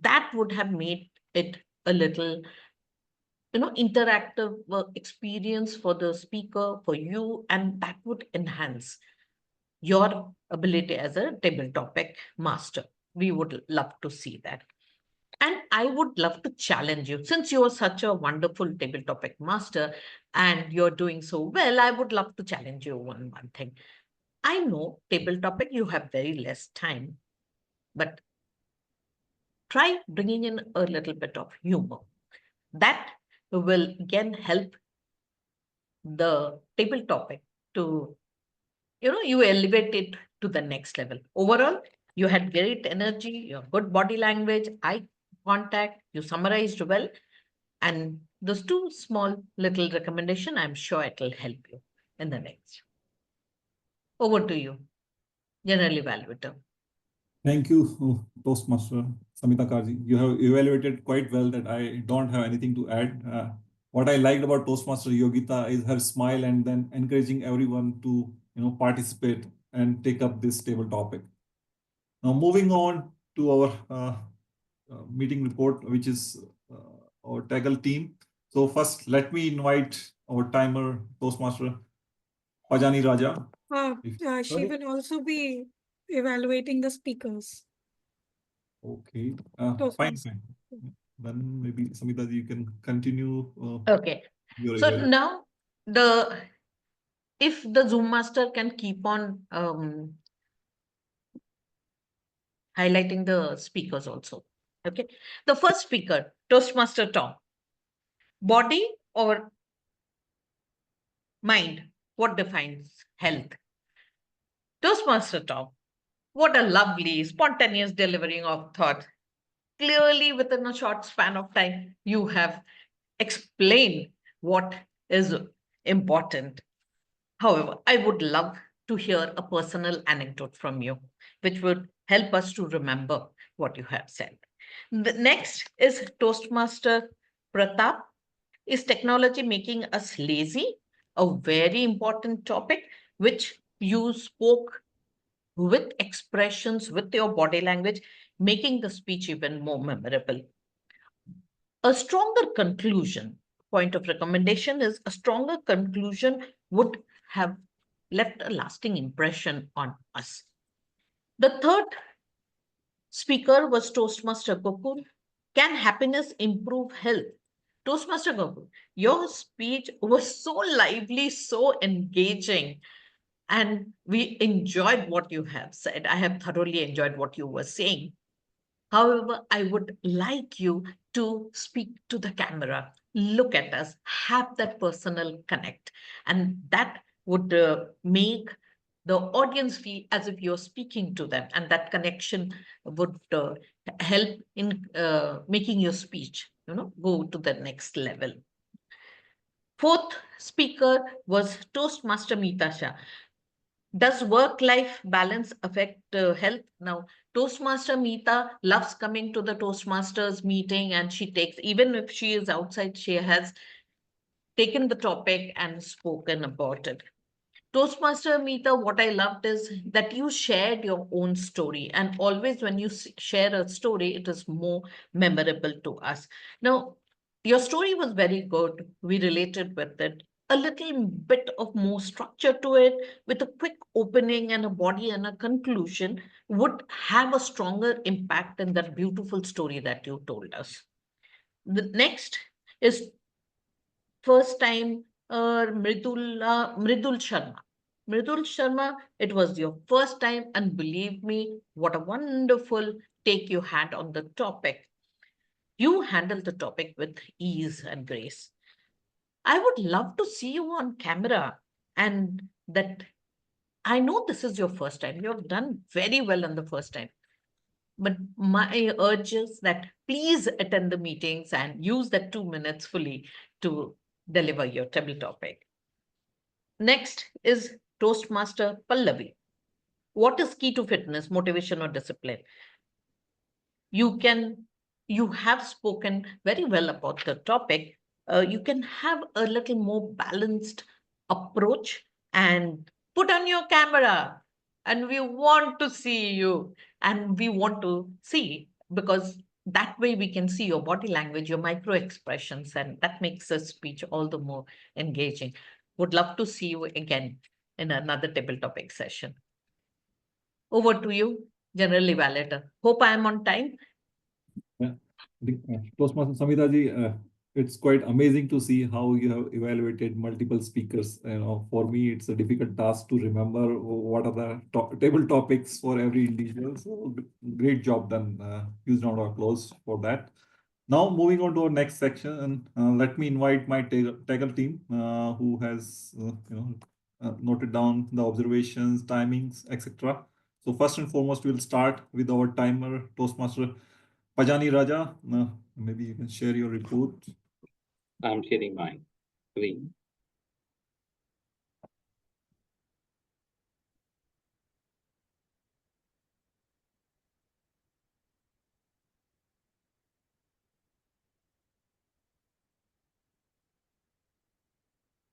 That would have made it a little interactive experience for the speaker, for you, and that would enhance your ability as a table topic master. We would love to see that. And I would love to challenge you, since you are such a wonderful table topic master and you're doing so well, I would love to challenge you one thing. I know table topic, you have very less time, but try bringing in a little bit of humor. That will again help the table topic to, you elevate it to the next level. Overall, you had great energy, your good body language, eye contact, you summarized well, and those two small little recommendation, I'm sure it will help you in the next. Over to you, General Evaluator. Thank you, Toastmaster Samita Kar. You have evaluated quite well that I don't have anything to add. What I liked about Toastmaster Yogita is her smile and then encouraging everyone to participate and take up this table topic. Now moving on to our meeting report, which is our TAGL team. So first, let me invite our timer Toastmaster Pajani Raja. She will also be evaluating the speakers. Okay, fine. Then maybe Samita, you can continue. Okay. So now if the Zoom master can keep on highlighting the speakers also. Okay. The first speaker, Toastmaster Tom. Body or mind, what defines health? Toastmaster Tom. What a lovely, spontaneous delivering of thought. Clearly, within a short span of time, you have explained what is important. However, I would love to hear a personal anecdote from you, which would help us to remember what you have said. The next is Toastmaster Pratap. Is technology making us lazy? A very important topic, which you spoke with expressions, with your body language, making the speech even more memorable. A stronger conclusion, point of recommendation is a stronger conclusion would have left a lasting impression on us. The third speaker was Toastmaster Gokul. Can happiness improve health? Toastmaster Gokul, your speech was so lively, so engaging, and we enjoyed what you have said. I have thoroughly enjoyed what you were saying. However, I would like you to speak to the camera, look at us, have that personal connect, and that would make the audience feel as if you're speaking to them, and that connection would help in making your speech, go to the next level. Fourth speaker was Toastmaster Meeta Shah. Does work-life balance affect health? Now, Toastmaster Meeta loves coming to the Toastmasters meeting, and she takes, even if she is outside, she has taken the topic and spoken about it. Toastmaster Meeta, what I loved is that you shared your own story, and always when you share a story, it is more memorable to us. Now, your story was very good. We related with it. A little bit of more structure to it, with a quick opening and a body and a conclusion, would have a stronger impact than that beautiful story that you told us. The next is first time Mridul Sharma. Mridul Sharma, it was your first time, and believe me, what a wonderful take you had on the topic. You handled the topic with ease and grace. I would love to see you on camera, and that I know this is your first time. You have done very well on the first time. But my urge is that please attend the meetings and use that 2 minutes fully to deliver your table topic. Next is Toastmaster Pallavi. What is key to fitness, motivation, or discipline? You have spoken very well about the topic. You can have a little more balanced approach and put on your camera, and we want to see you, and we want to see, because that way we can see your body language, your micro expressions, and that makes the speech all the more engaging. Would love to see you again in another table topic session. Over to you, General Evaluator. Hope I am on time. Yeah, Toastmaster Samita ji, it's quite amazing to see how you have evaluated multiple speakers. For me, it's a difficult task to remember what are the table topics for every individual. So great job done. Huge round of applause for that. Now moving on to our next section, and let me invite my TAGL team who has noted down the observations, timings, etc. So first and foremost, we'll start with our timer, Toastmaster Pajani Raja. Maybe you can share your report. I'm sharing my screen.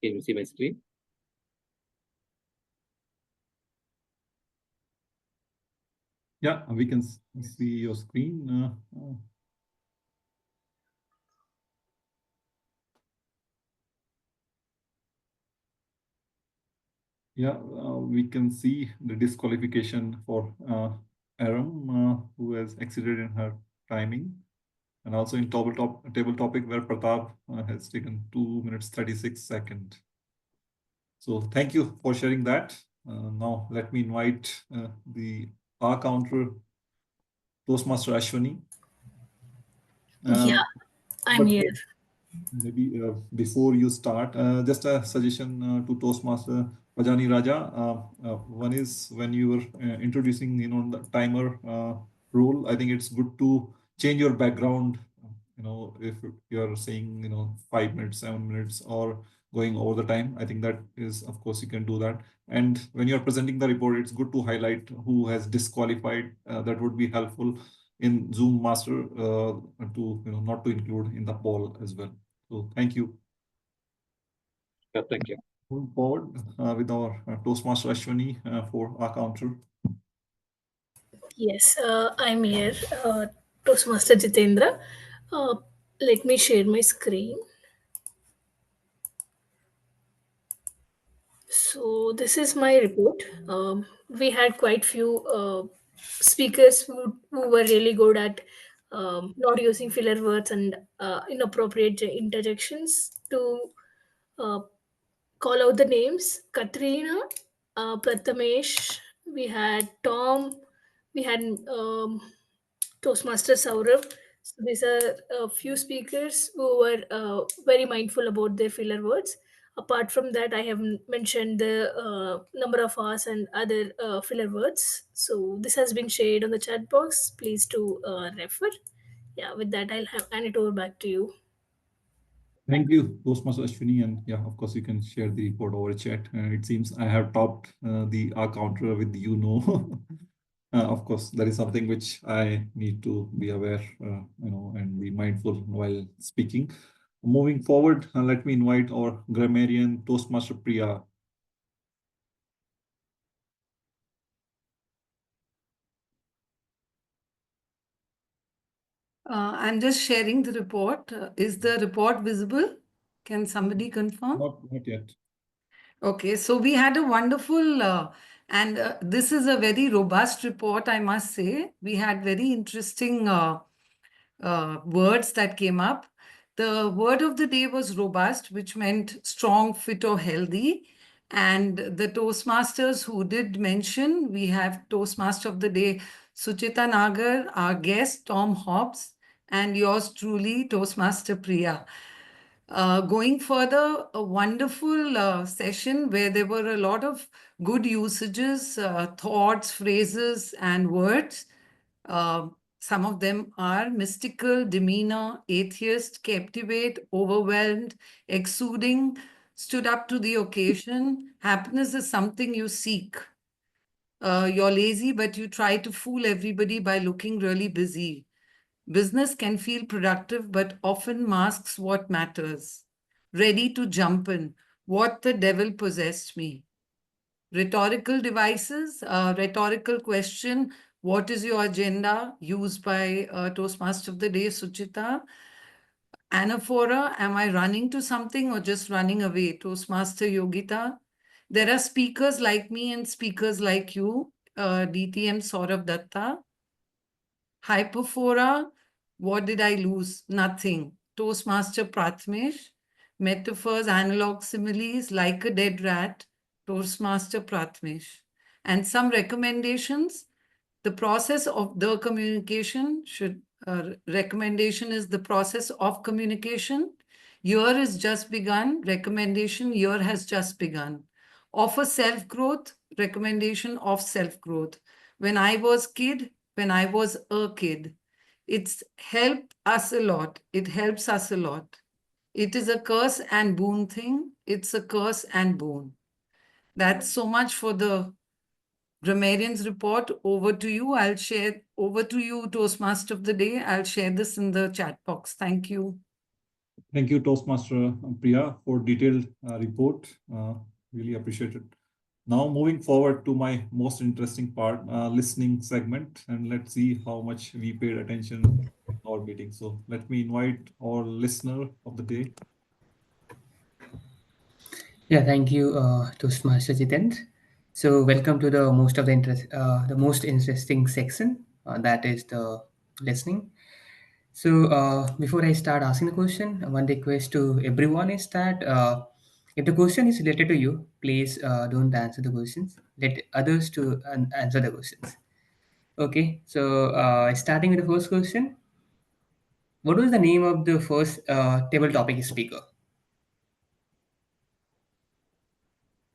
Can you see my screen? Yeah, we can see your screen. Yeah, we can see the disqualification for Aram, who has exceeded in her timing. And also in table topic where Pratap has taken 2 minutes 36 seconds. So thank you for sharing that. Now let me invite the R counter Toastmaster Ashwini. Yeah, I'm here. Maybe before you start, just a suggestion to Toastmaster Pajani Raja. One is when you were introducing, the timer rule. I think it's good to change your background. If you're saying, 5 minutes, 7 minutes, or going over the time, I think that is, of course, you can do that. And when you're presenting the report, it's good to highlight who has disqualified. That would be helpful in Zoom Master to, not to include in the poll as well. So thank you. Yeah, thank you. Moving forward with our Toastmaster Ashwini for our counter. Yes, I'm here. Toastmaster Jitendra. Let me share my screen. So this is my report. We had quite few speakers who were really good at not using filler words and inappropriate interjections to call out the names. Katrina, Prathamesh, we had Tom, we had Toastmaster Sourav. So these are a few speakers who were very mindful about their filler words. Apart from that, I have mentioned the number of hours and other filler words. So this has been shared on the chat box. Please to refer. Yeah, with that, I'll hand it over back to you. Thank you, Toastmaster Ashwini. And yeah, of course, you can share the report over chat. It seems I have topped the R counter with of course, that is something which I need to be aware, and be mindful while speaking. Moving forward, let me invite our grammarian Toastmaster Priya. I'm just sharing the report. Is the report visible? Can somebody confirm? Not yet. Okay, so we had a wonderful, and this is a very robust report, I must say. We had very interesting words that came up. The word of the day was robust, which meant strong, fit, or healthy. And the Toastmasters who did mention, we have Toastmaster of the Day, Suchita Nagar, our guest, Tom Hobbs, and yours truly, Toastmaster Priya. Going further, a wonderful session where there were a lot of good usages, thoughts, phrases, and words. Some of them are mystical, demeanor, atheist, captivate, overwhelmed, exuding, stood up to the occasion. Happiness is something you seek. You're lazy, but you try to fool everybody by looking really busy. Business can feel productive, but often masks what matters. Ready to jump in. What the devil possessed me. Rhetorical devices, rhetorical question. What is your agenda? Used by Toastmaster of the Day, Suchita. Anaphora, am I running to something or just running away? Toastmaster Yogita. There are speakers like me and speakers like you. DTM Sourav Dutta. Hyperphora, what did I lose? Nothing. Toastmaster Prathamesh. Metaphors, analog similes, like a dead rat. Toastmaster Prathamesh. And some recommendations. The process of the communication should, recommendation is the process of communication. Year is just begun. Recommendation, year has just begun. Offer self-growth, recommendation of self-growth. When I was kid, when I was a kid, it's helped us a lot. It helps us a lot. It is a curse and boon thing. It's a curse and boon. That's so much for the grammarians report. Over to you. I'll share. Over to you, Toastmaster of the day. I'll share this in the chat box. Thank you. Thank you, Toastmaster Priya, for detailed report. Really appreciate it. Now moving forward to my most interesting part, listening segment, and let's see how much we paid attention in our meeting. So let me invite our listener of the day. Yeah, thank you, Toastmaster Jitendra. So welcome to the most interesting section, that is the listening. So before I start asking the question, one request to everyone is that if the question is related to you, please don't answer the questions. Let others to answer the questions. Okay, so starting with the first question. What was the name of the first table topic speaker?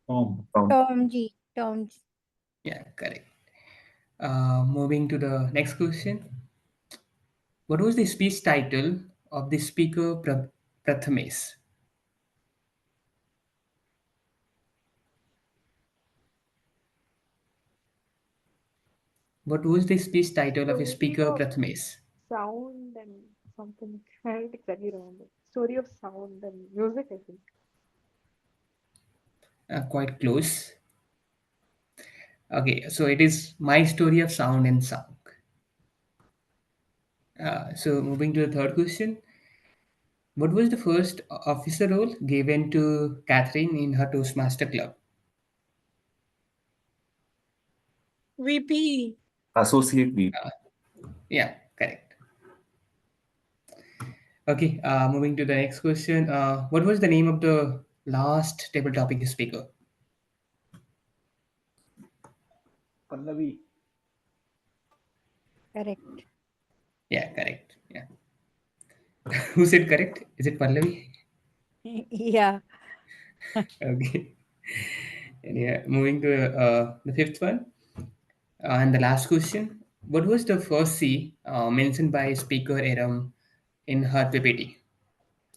Tom. Tom G. Tom G. Yeah, correct. Moving to the next question. What was the speech title of the speaker Prathamesh? What was the speech title of the speaker Prathamesh? Sound and something. I don't exactly remember. Story of sound and music, I think. Quite close. Okay, so it is My Story of Sound and Song. So moving to the third question. What was the first officer role given to Catherine in her Toastmaster club? VP. Associate VP. Yeah, correct. Okay, moving to the next question. What was the name of the last table topic speaker? Pallavi. Correct. Yeah, correct. Yeah. Who said correct? Is it Pallavi? Yeah. Okay. And yeah, moving to the fifth one. And the last question. What was the first C mentioned by Speaker Aram in her PPT?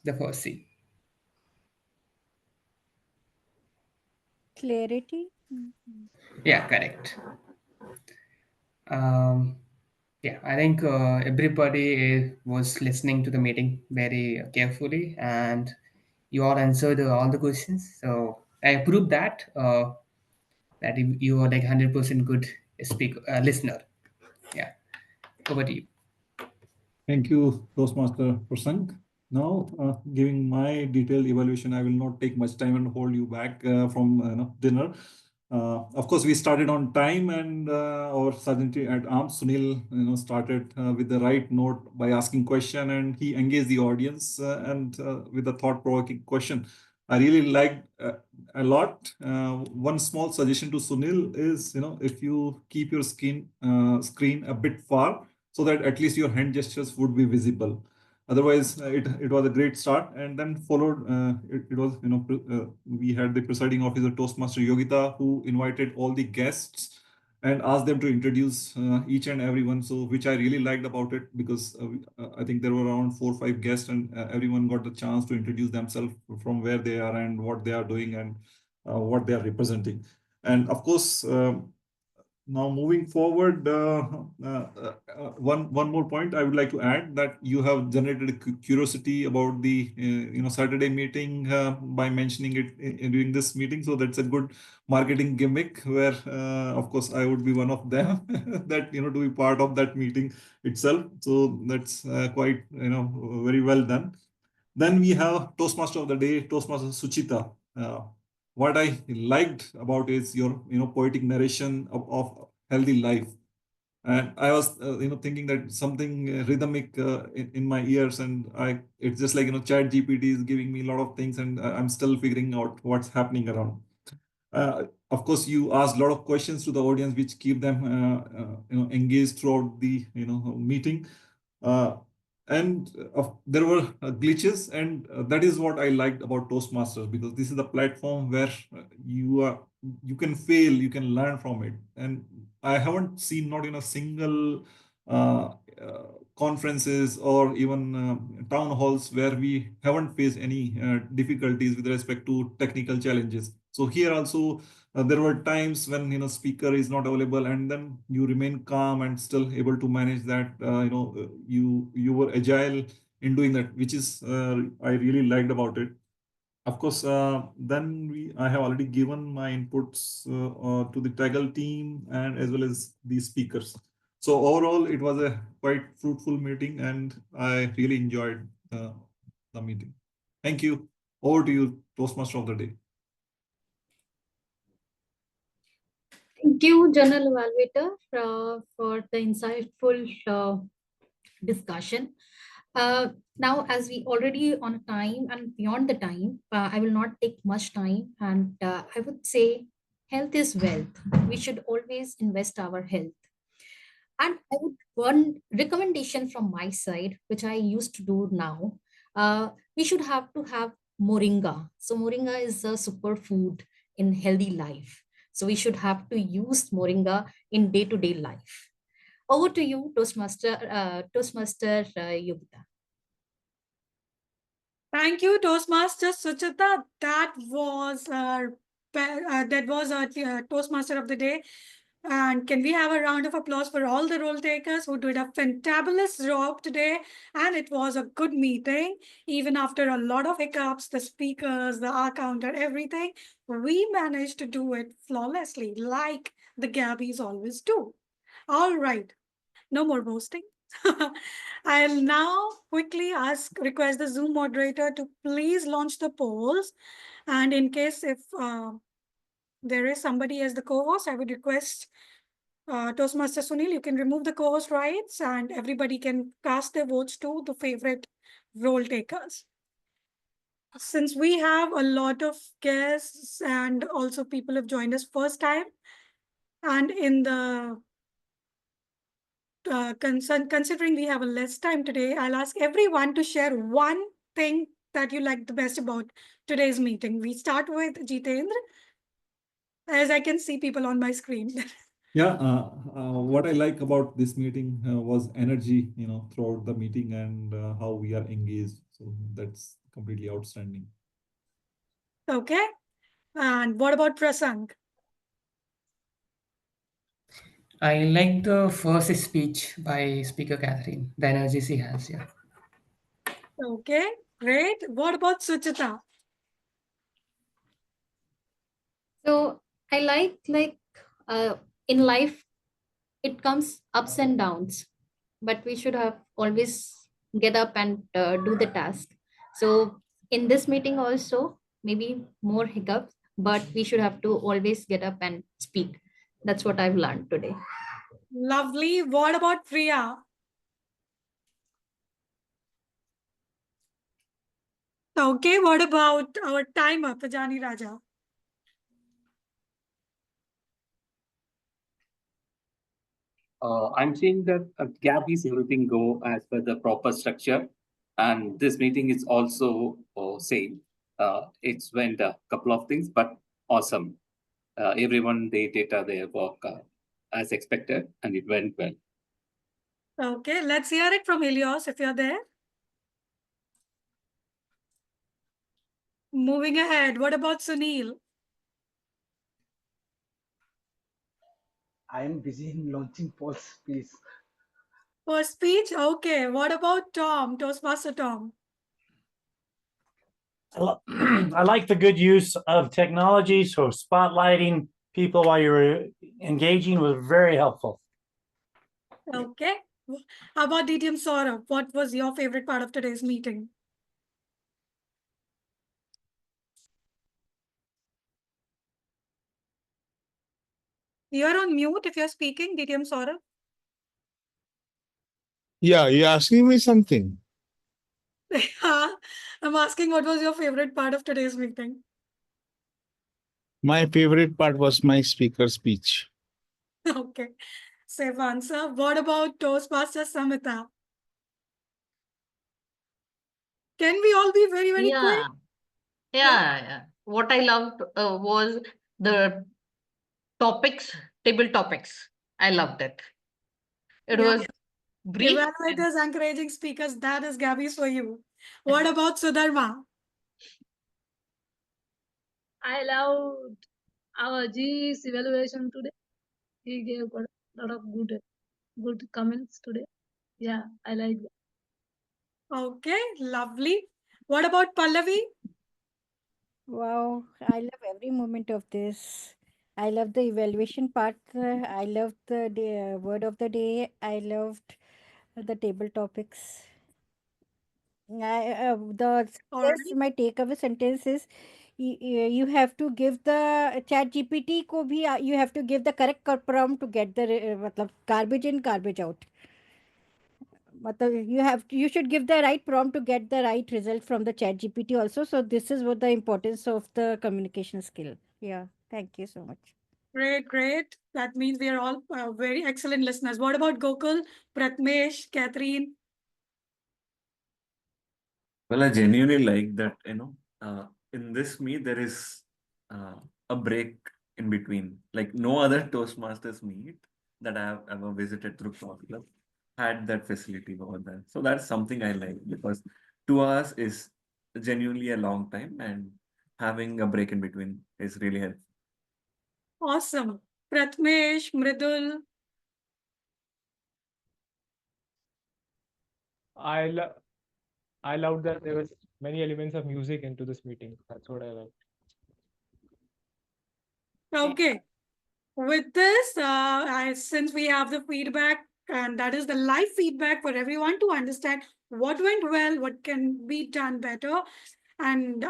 The first C. Clarity. Yeah, correct. Yeah, I think everybody was listening to the meeting very carefully, and you all answered all the questions. So I approve that that you are like 100% good speaker listener. Yeah, over to you. Thank you, Toastmaster Prasang. Now, giving my detailed evaluation, I will not take much time and hold you back from dinner. Of course, we started on time, and our Sergeant at Arms, Sunil, started with the right note by asking question, and he engaged the audience and with a thought-provoking question. I really liked a lot. One small suggestion to Sunil is, if you keep your screen a bit far, so that at least your hand gestures would be visible. Otherwise, it was a great start, and then followed. It was we had the presiding officer Toastmaster Yogita, who invited all the guests and asked them to introduce each and everyone. So which I really liked about it, because I think there were around 4 or 5 guests, and everyone got the chance to introduce themselves from where they are and what they are doing and what they are representing. And of course. Now moving forward, one more point I would like to add, that you have generated a curiosity about the Saturday meeting by mentioning it during this meeting. So that's a good marketing gimmick, where of course I would be one of them that to be part of that meeting itself. So that's quite very well done. Then we have Toastmaster of the day, Toastmaster Suchita. What I liked about is your poetic narration of healthy life, and I was thinking that something rhythmic in my ears, and it's just like Chat GPT is giving me a lot of things, and I'm still figuring out what's happening around. Of course, you asked a lot of questions to the audience, which keep them engaged throughout the meeting. And there were glitches, and that is what I liked about Toastmasters, because this is the platform where you can fail, you can learn from it. And I haven't seen not in a single conferences or even town halls where we haven't faced any difficulties with respect to technical challenges. So here also there were times when speaker is not available, and then you remain calm and still able to manage that. You were agile in doing that, which is I really liked about it. Of course, then I have already given my inputs to the TAGL team and as well as the speakers. So overall, it was a quite fruitful meeting, and I really enjoyed the meeting. Thank you. Over to you, Toastmaster of the day. Thank you, General Evaluator, for the insightful discussion. Now, as we already on time and beyond the time, I will not take much time. And I would say health is wealth. We should always invest our health. And I would one recommendation from my side, which I used to do now, we should have to have moringa. So moringa is a superfood in healthy life. So we should have to use moringa in day-to-day life. Over to you, Toastmaster Yogita. Thank you, Toastmaster Suchita. That was our Toastmaster of the day. And can we have a round of applause for all the role takers who did a fantabulous job today? And it was a good meeting. Even after a lot of hiccups, the speakers, the R counter, everything, we managed to do it flawlessly, like the Gabbys always do. All right, no more boasting. I'll now quickly request the Zoom moderator to please launch the polls. And in case if there is somebody as the co-host, I would request Toastmaster Sunil, you can remove the co-host rights and everybody can cast their votes to the favorite role takers. Since we have a lot of guests and also people have joined us first time, and in the considering we have a less time today, I'll ask everyone to share one thing that you liked the best about today's meeting. We start with Jitendra, as I can see people on my screen. Yeah, what I like about this meeting was energy, throughout the meeting and how we are engaged. So that's completely outstanding. Okay. And what about Prasang? I like the first speech by Speaker Catherine, the energy she has. Yeah. Okay, great. What about Suchita? So I like in life, it comes ups and downs, but we should have always get up and do the task. So in this meeting also, maybe more hiccups, but we should have to always get up and speak. That's what I've learned today. Lovely. What about Priya? Okay, what about our timer, Pajani Raja? I'm seeing that Gabbys everything go as per the proper structure, and this meeting is also same. It's went a couple of things, but awesome. Everyone they did their work as expected, and it went well. Okay, let's hear it from Helios if you're there. Moving ahead, what about Sunil? I am busy in launching polls, please. For speech? Okay, what about Tom, Toastmaster Tom? I like the good use of technology. So spotlighting people while you're engaging was very helpful. Okay. How about DTM Sourav? What was your favorite part of today's meeting? You're on mute if you're speaking, DTM Sourav. Yeah, you're asking me something. I'm asking what was your favorite part of today's meeting? My favorite part was my speaker speech. Okay, safe answer. What about Toastmaster Samita? Can we all be very, very quick? Yeah. What I loved was the topics, table topics. I loved it. It was brief. Evaluators encouraging speakers, that is Gabbys for you. What about Sudharma? I loved our GE's evaluation today. He gave a lot of good comments today. Yeah, I like that. Okay, lovely. What about Pallavi? Wow, I love every moment of this. I love the evaluation part. I loved the word of the day. I loved the table topics. My takeaway sentence is you have to give the chat GPT को भी you have to give the correct prompt to get the मतलब garbage in garbage out. मतलब you should give the right prompt to get the right result from the chat GPT also. So this is what the importance of the communication skill. Yeah, thank you so much. Great, great. That means we are all very excellent listeners. What about Gokul, Pratmesh, Catherine? Well, I genuinely like that, in this meet, there is a break in between. Like no other Toastmasters meet that I have ever visited through Cloud Club had that facility over there. So that's something I like because 2 hours is genuinely a long time and having a break in between is really helpful. Awesome. Pratmesh, Mridul. I loved that there was many elements of music into this meeting. That's what I liked. Okay. With this, since we have the feedback, and that is the live feedback for everyone to understand what went well, what can be done better. And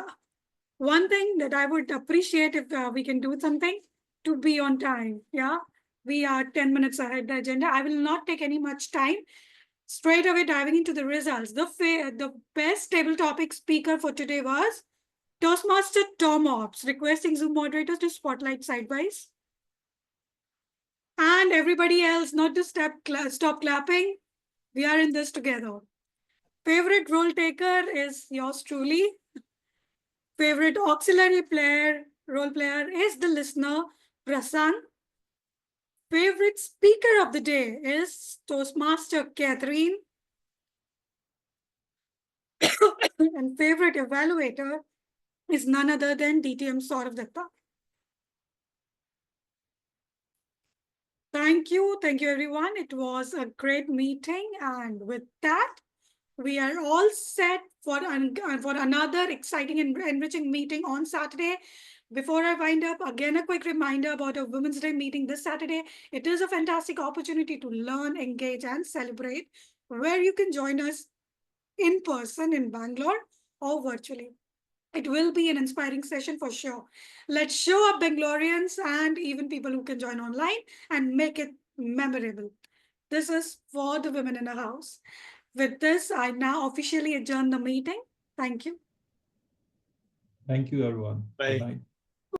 one thing that I would appreciate if we can do something to be on time. Yeah, we are 10 minutes ahead the agenda. I will not take any much time. Straight away diving into the results. The best table topic speaker for today was Toastmaster Tom Ops, requesting Zoom moderators to spotlight sidewise. And everybody else not to stop clapping. We are in this together. Favorite role taker is yours truly. Favorite auxiliary role player is the listener, Prasang. Favorite speaker of the day is Toastmaster Catherine. And favorite evaluator is none other than DTM Sourav Dutta. Thank you everyone. It was a great meeting, and with that, we are all set for another exciting and enriching meeting on Saturday. Before I wind up, again, a quick reminder about our Women's Day meeting this Saturday. It is a fantastic opportunity to learn, engage, and celebrate, where you can join us in person in Bangalore or virtually. It will be an inspiring session for sure. Let's show up Bangaloreans and even people who can join online and make it memorable. This is for the women in the house. With this, I now officially adjourn the meeting. Thank you. Thank you, everyone. Bye. Good night.